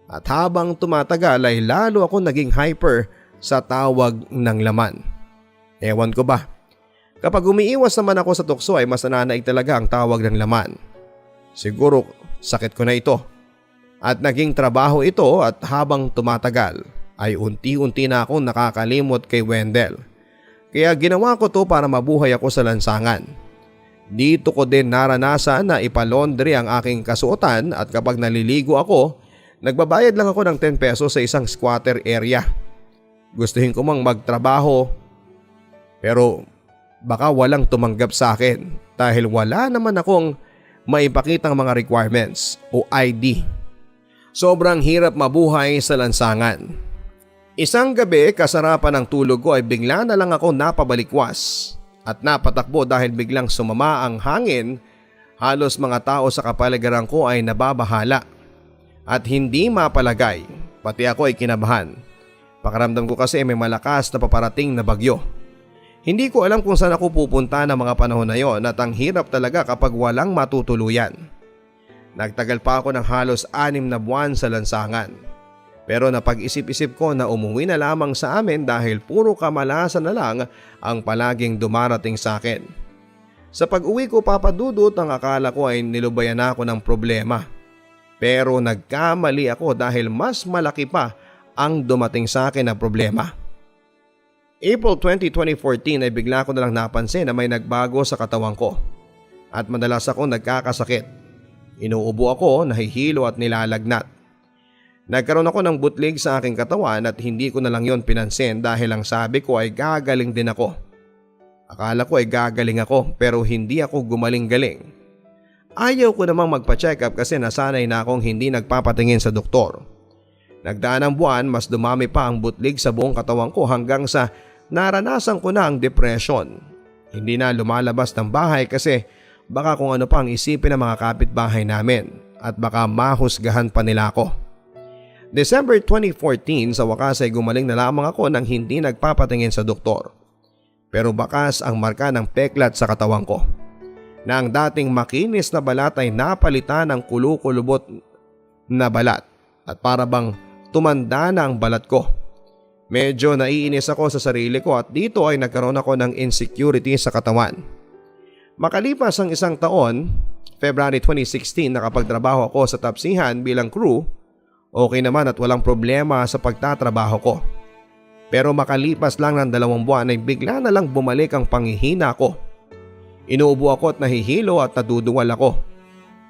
At habang tumatagal ay lalo ako naging hyper sa tawag ng laman. Ewan ko ba? Kapag umiiwas naman ako sa tukso ay mas nananaig talaga ang tawag ng laman. Siguro sakit ko na ito. At naging trabaho ito at habang tumatagal ay unti-unti na akong nakakalimot kay Wendell. Kaya ginawa ko to para mabuhay ako sa lansangan. Dito ko din naranasan na ipalondre ang aking kasuotan at kapag naliligo ako, nagbabayad lang ako ng 10 pesos sa isang squatter area. Gustuhin ko mang magtrabaho pero baka walang tumanggap sa akin dahil wala naman akong maipakitang mga requirements o ID. Sobrang hirap mabuhay sa lansangan. Isang gabi kasarapan ng tulog ko ay bigla na lang ako napabalikwas at napatakbo dahil biglang sumama ang hangin. Halos mga tao sa kapaligiran ko ay nababahala at hindi mapalagay. Pati ako ay kinabahan. Pakiramdam ko kasi may malakas na paparating na bagyo. Hindi ko alam kung saan ako pupunta ng mga panahon na yon at ang hirap talaga kapag walang matutuluyan. Nagtagal pa ako ng halos 6 na buwan sa lansangan. Pero napag-isip-isip ko na umuwi na lamang sa amin dahil puro kamalasan na lang ang palaging dumarating sa akin. Sa pag-uwi ko, Papa Dudut, ang akala ko ay nilubayan ako ng problema. Pero nagkamali ako dahil mas malaki pa ang dumating sa akin na problema. April 20, 2014 ay bigla ko na lang napansin na may nagbago sa katawan ko at madalas ako nagkakasakit. Inuubo ako, nahihilo at nilalagnat. Nagkaroon ako ng butlig sa aking katawan at hindi ko na lang yon pinansin dahil ang sabi ko ay gagaling din ako. Akala ko ay gagaling ako pero hindi ako gumaling-galing. Ayaw ko namang magpa-check up kasi nasanay na akong hindi nagpapatingin sa doktor. Nagdaan ng buwan, mas dumami pa ang butlig sa buong katawan ko hanggang sa naranasan ko na ang depression. Hindi na lumalabas ng bahay kasi baka kung ano pa ang isipin ng mga kapitbahay namin at baka mahusgahan pa nila ako. December 2014, sa wakas ay gumaling na lamang ako nang hindi nagpapatingin sa doktor. Pero bakas ang marka ng peklat sa katawan ko. Na ang dating makinis na balat ay napalitan ng kulukulubot na balat at para bang tumanda na ang balat ko. Medyo naiinis ako sa sarili ko at dito ay nagkaroon ako ng insecurity sa katawan. Makalipas ang 1 taon, February 2016 nakapagtrabaho ako sa Tapsihan bilang crew. Okay naman at walang problema sa pagtatrabaho ko. Pero makalipas lang ng 2 buwan ay bigla na lang bumalik ang panghihina ko. Inuubo ako at nahihilo at naduduwal ako.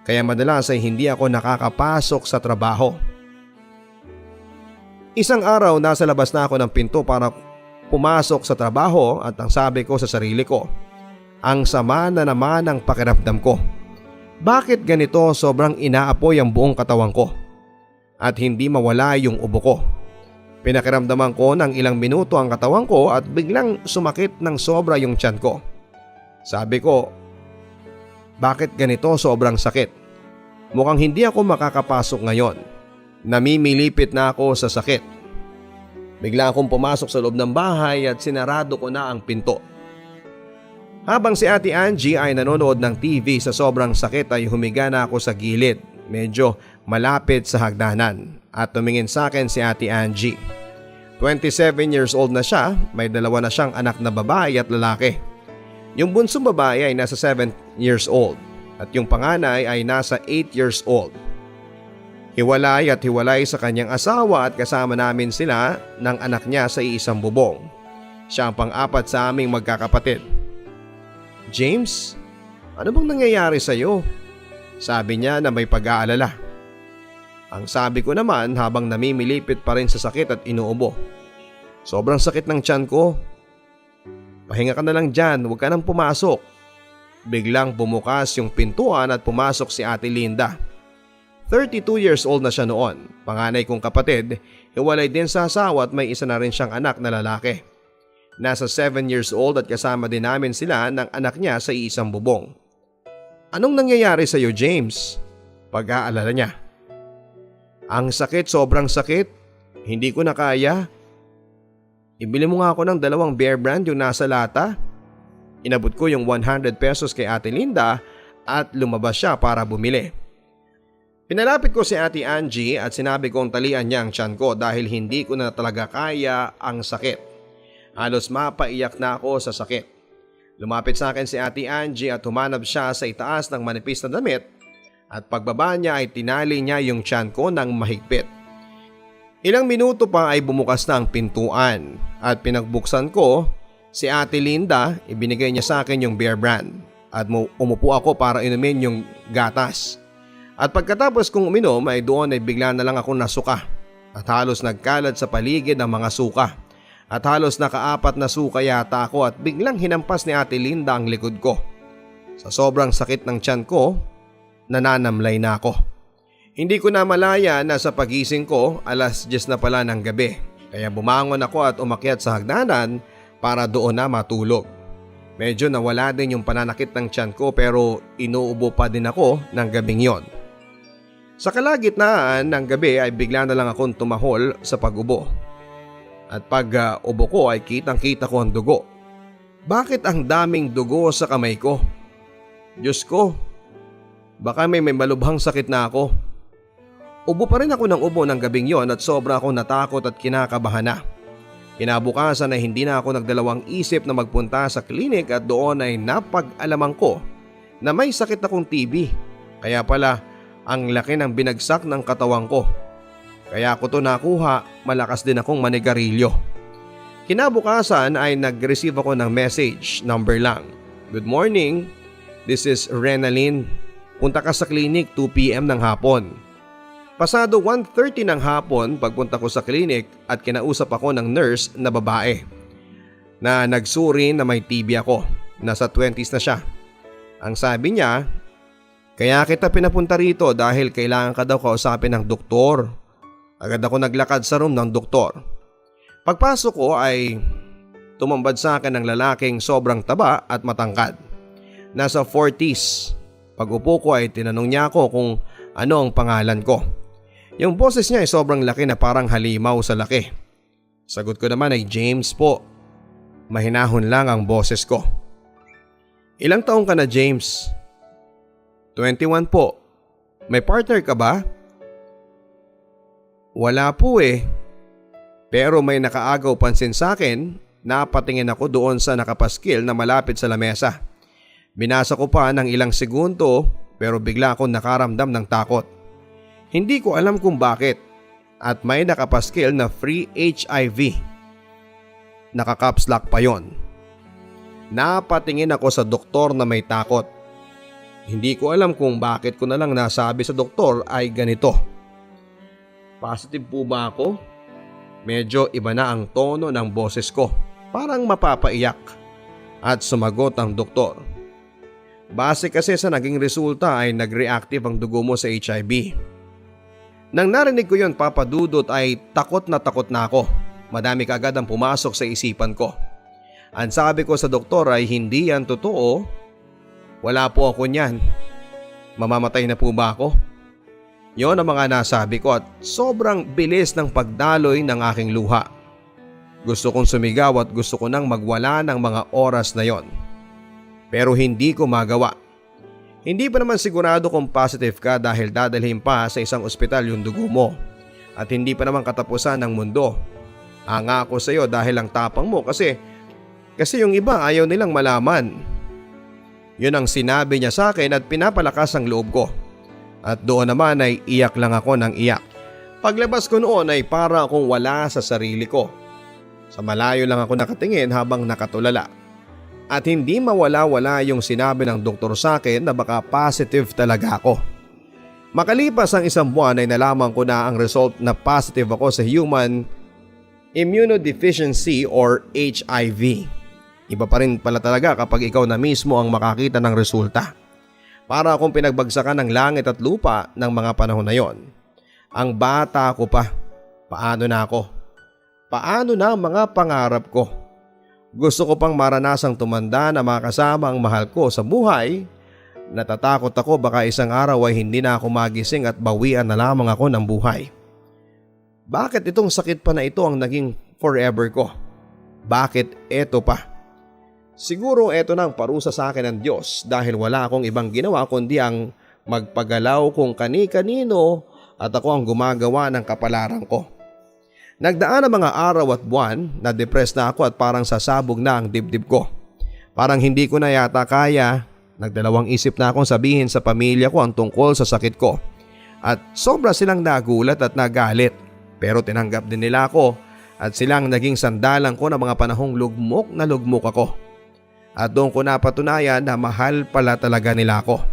Kaya madalas ay hindi ako nakakapasok sa trabaho. Isang araw nasa labas na ako ng pinto para pumasok sa trabaho at ang sabi ko sa sarili ko, ang sama na naman ang pakiramdam ko. Bakit ganito sobrang inaapoy ang buong katawan ko? At hindi mawala yung ubo ko. Pinakiramdaman ko ng ilang minuto ang katawan ko at biglang sumakit ng sobra yung tiyan ko. Sabi ko, bakit ganito sobrang sakit? Mukhang hindi ako makakapasok ngayon. Namimilipit na ako sa sakit. Bigla akong pumasok sa loob ng bahay at sinarado ko na ang pinto. Habang si Ate Angie ay nanonood ng TV sa sobrang sakit ay humiga na ako sa gilid. Medyo malapit sa hagdanan at tumingin sa akin si Ate Angie. 27 years old na siya, may 2 na siyang anak na babae at lalaki. Yung bunsong babae ay nasa 7 years old at yung panganay ay nasa 8 years old. Hiwalay at hiwalay sa kanyang asawa at kasama namin sila ng anak niya sa iisang bubong. Siya ang pang-4 sa aming magkakapatid. James, ano bang nangyayari sa iyo? Sabi niya na may pag-aalala. Ang sabi ko naman habang namimilipit pa rin sa sakit at inuubo. Sobrang sakit ng tiyan ko. Pahinga ka na lang dyan, huwag ka nang pumasok. Biglang bumukas yung pintuan at pumasok si Ate Linda. 32 years old na siya noon. Panganay kong kapatid, hiwalay din sa asawa at may isa na rin siyang anak na lalaki. Nasa 7 years old at kasama din namin sila ng anak niya sa iisang bubong. Anong nangyayari sa iyo, James? Pag-aalala niya. Ang sakit, sobrang sakit. Hindi ko na kaya. Ibili mo nga ako ng 2 Bear Brand yung nasa lata. Inabot ko yung 100 pesos kay Ate Linda at lumabas siya para bumili. Pinalapit ko si Ate Angie at sinabi kong talian niya ang tiyan ko dahil hindi ko na talaga kaya ang sakit. Halos mapaiyak na ako sa sakit. Lumapit sa akin si Ate Angie at humanap siya sa itaas ng manipis na damit at pagbaba niya ay tinali niya yung tiyan ko ng mahigpit. Ilang minuto pa ay bumukas na ang pintuan at pinagbuksan ko si Ate Linda, ibinigay niya sa akin yung Bear Brand at umupo ako para inumin yung gatas. At pagkatapos kong uminom ay doon ay bigla na lang akong nasuka at halos nagkalat sa paligid ang mga suka. At halos naka-4 na suka yata ako at biglang hinampas ni Ate Linda ang likod ko. Sa sobrang sakit ng tiyan ko, nananamlay na ako. Hindi ko na malaya na sa pagising ko 10:00 na pala ng gabi. Kaya bumangon ako at umakyat sa hagdanan para doon na matulog. Medyo nawala din yung pananakit ng tiyan ko pero inuubo pa din ako ng gabing yon. Sa kalagitnaan ng gabi ay bigla na lang akong tumahol sa pag-ubo. At pag ubo ko ay kitang-kita ko ang dugo. Bakit ang daming dugo sa kamay ko? Diyos ko, baka may malubhang sakit na ako. Ubo pa rin ako ng ubo ng gabing yon at sobra akong natakot at kinakabahan na. Kinabukasan ay hindi na ako nagdalawang isip na magpunta sa klinik at doon ay napag-alaman ko na may sakit akong TB. Kaya pala ang laki ng binagsak ng katawan ko. Kaya ako to nakuha, malakas din akong manigarilyo. Kinabukasan ay nag-receive ako ng message, number lang. Good morning, this is Renalyn. Punta ka sa klinik 2 PM ng hapon. Pasado 1:30 ng hapon pagpunta ko sa klinik at kinausap ako ng nurse na babae na nagsuri na may TB ako. Nasa 20s na siya. Ang sabi niya, kaya kita pinapunta rito dahil kailangan ka daw kausapin ng doktor. Agad ako naglakad sa room ng doktor. Pagpasok ko ay tumambad sa akin ng lalaking sobrang taba at matangkad. Nasa 40s. Pag upo ko ay tinanong niya ako kung ano ang pangalan ko. Yung boses niya ay sobrang laki na parang halimaw sa laki. Sagot ko naman ay James po. Mahinahon lang ang boses ko. Ilang taong ka na, James? 21 po. May partner ka ba? Wala po eh. Pero may nakaagaw pansin sa akin, napatingin ako doon sa nakapaskil na malapit sa lamesa. Binasa ko pa ng ilang segundo pero bigla akong nakaramdam ng takot. Hindi ko alam kung bakit at may nakapaskil na free HIV. Naka-caps lock pa yon. Napatingin ako sa doktor na may takot. Hindi ko alam kung bakit ko na lang nasabi sa doktor ay ganito. Positive po ba ako? Medyo iba na ang tono ng boses ko. Parang mapapaiyak. At sumagot ang doktor. Base kasi sa naging resulta ay nag-reactive ang dugo mo sa HIV. Nang narinig ko yon, Papa Dudut, ay takot na ako. Madami kaagad ang pumasok sa isipan ko. Ang sabi ko sa doktor ay hindi yan totoo. Wala po ako niyan. Mamamatay na po ba ako? Yon ang mga nasabi ko at sobrang bilis ng pagdaloy ng aking luha. Gusto kong sumigaw at gusto ko nang magwala ng mga oras na yon. Pero hindi ko magawa. Hindi pa naman sigurado kung positive ka dahil dadalhin pa sa isang ospital yung dugo mo. At hindi pa naman katapusan ng mundo. Hanga ako sa iyo dahil ang tapang mo kasi yung iba ayaw nilang malaman. Yun ang sinabi niya sa akin at pinapalakas ang loob ko. At doon naman ay iyak lang ako ng iyak. Paglabas ko noon ay para akong wala sa sarili ko. Sa malayo lang ako nakatingin habang nakatulala. At hindi mawala-wala yung sinabi ng doktor sa akin na baka positive talaga ako. Makalipas ang 1 buwan ay nalaman ko na ang result na positive ako sa human immunodeficiency or HIV. Iba pa rin pala talaga kapag ikaw na mismo ang makakita ng resulta. Para akong pinagbagsakan ng langit at lupa ng mga panahon na yon. Ang bata ko pa. Paano na ako? Paano na ang mga pangarap ko? Gusto ko pang maranasang tumanda na makasama ang mahal ko sa buhay. Natatakot ako baka isang araw ay hindi na ako magising at bawian na lamang ako ng buhay. Bakit itong sakit pa na ito ang naging forever ko? Bakit ito pa? Siguro ito na ang parusa sa akin ng Diyos dahil wala akong ibang ginawa kundi ang magpagalaw kung kani-kanino at ako ang gumagawa ng kapalaran ko. Nagdaan ang mga araw at buwan, na-depress na ako at parang sasabog na ang dibdib ko. Parang hindi ko na yata kaya. Nagdalawang isip na akong sabihin sa pamilya ko ang tungkol sa sakit ko. At sobra silang nagulat at nagalit. Pero tinanggap din nila ako at silang naging sandalan ko ng mga panahong lugmok na lugmok ako. At doon ko napatunayan na mahal pala talaga nila ako.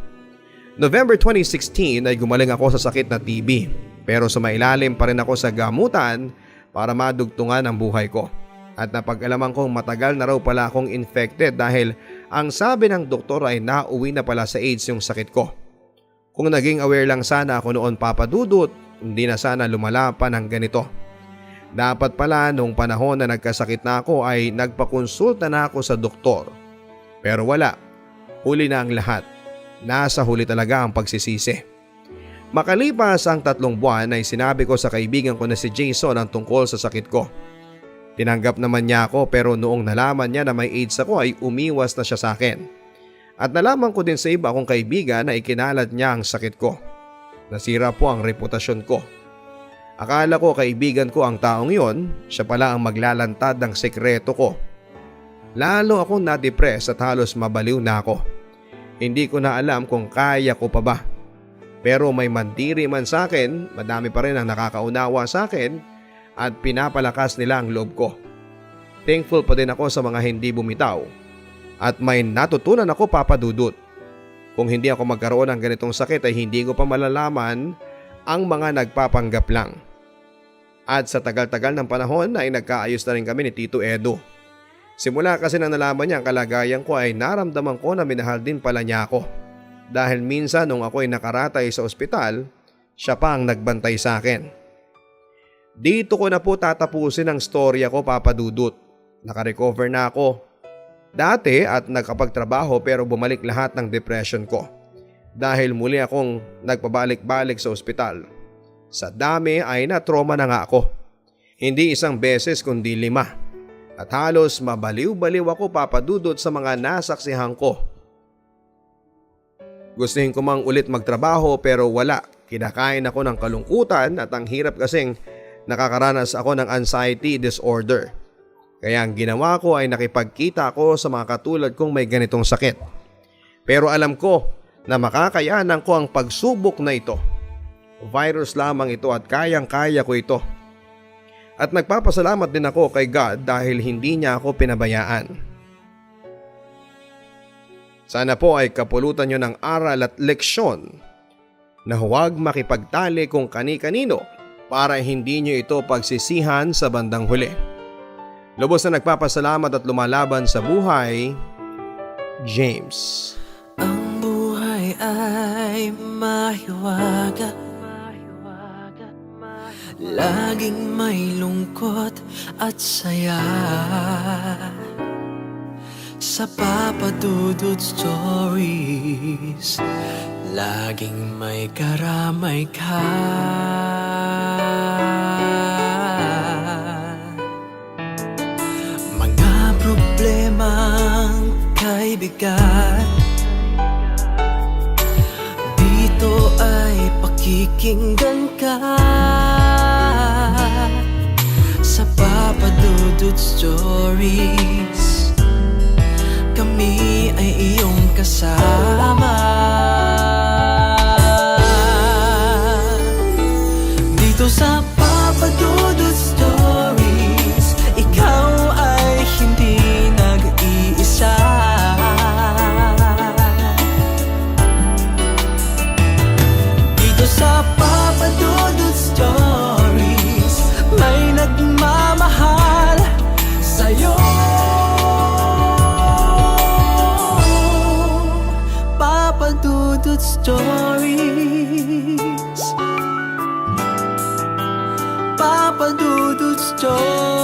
November 2016 ay gumaling ako sa sakit na TB. Pero sumailalim pa rin ako sa gamutan para madugtungan ang buhay ko. At napag-alaman kong matagal na raw pala akong infected dahil ang sabi ng doktor ay nauwi na pala sa AIDS yung sakit ko. Kung naging aware lang sana ako noon papadudot, hindi na sana lumala pa ng ganito. Dapat pala nung panahon na nagkasakit na ako ay nagpakonsulta na ako sa doktor. Pero wala, huli na ang lahat. Nasa huli talaga ang pagsisisi. Makalipas ang 3 buwan ay sinabi ko sa kaibigan ko na si Jason ang tungkol sa sakit ko. Tinanggap naman niya ako pero noong nalaman niya na may AIDS ako ay umiwas na siya sa akin. At nalaman ko din sa iba kong kaibigan na ikinalat niya ang sakit ko. Nasira po ang reputasyon ko. Akala ko kaibigan ko ang taong yon, siya pala ang maglalantad ng sekreto ko. Lalo akong na-depress at halos mabaliw na ako. Hindi ko na alam kung kaya ko pa ba. Pero may mandiri man sa akin, madami pa rin ang nakakaunawa sa akin at pinapalakas nila ang loob ko. Thankful pa din ako sa mga hindi bumitaw at may natutunan ako papadudot. Kung hindi ako magkaroon ng ganitong sakit ay hindi ko pa malalaman ang mga nagpapanggap lang. At sa tagal-tagal ng panahon ay nagkaayos na rin kami ni Tito Edo. Simula kasi nang nalaman niya ang kalagayan ko ay naramdaman ko na minahal din pala niya ako. Dahil minsan nung ako ay nakaratay sa ospital, siya pa ang nagbantay sa akin. Dito ko na po tatapusin ang storya ko papadudot. Nakarecover na ako. Dati at nagkapagtrabaho pero bumalik lahat ng depression ko. Dahil muli akong nagpabalik-balik sa ospital. Sa dami ay na-trauma na nga ako. Hindi 1 beses kundi 5. At halos mabaliw-baliw ako papadudot sa mga nasaksihan ko. Gustuhin ko mang ulit magtrabaho pero wala. Kinakain ako ng kalungkutan at ang hirap kasing nakakaranas ako ng anxiety disorder. Kaya ang ginawa ko ay nakipagkita ako sa mga katulad kong may ganitong sakit. Pero alam ko na makakayanan ko ang pagsubok na ito. Virus lamang ito at kayang-kaya ko ito. At nagpapasalamat din ako kay God dahil hindi niya ako pinabayaan. Sana po ay kapulutan nyo ng aral at leksyon na huwag makipagtali kung kani-kanino para hindi nyo ito pagsisihan sa bandang huli. Lubos na nagpapasalamat at lumalaban sa buhay, James. Ang buhay ay mahiwaga, laging may lungkot at saya. Sa Papadudut Stories, laging may karamay ka. Mga problemang kaibigan, dito ay pakikinggan ka. Sa Papadudut Stories, kami ay iyong kasama. Dito sa Papadudut Stories, ikaw ay hindi nag-iisa. Stories. Papa Dudut Stories.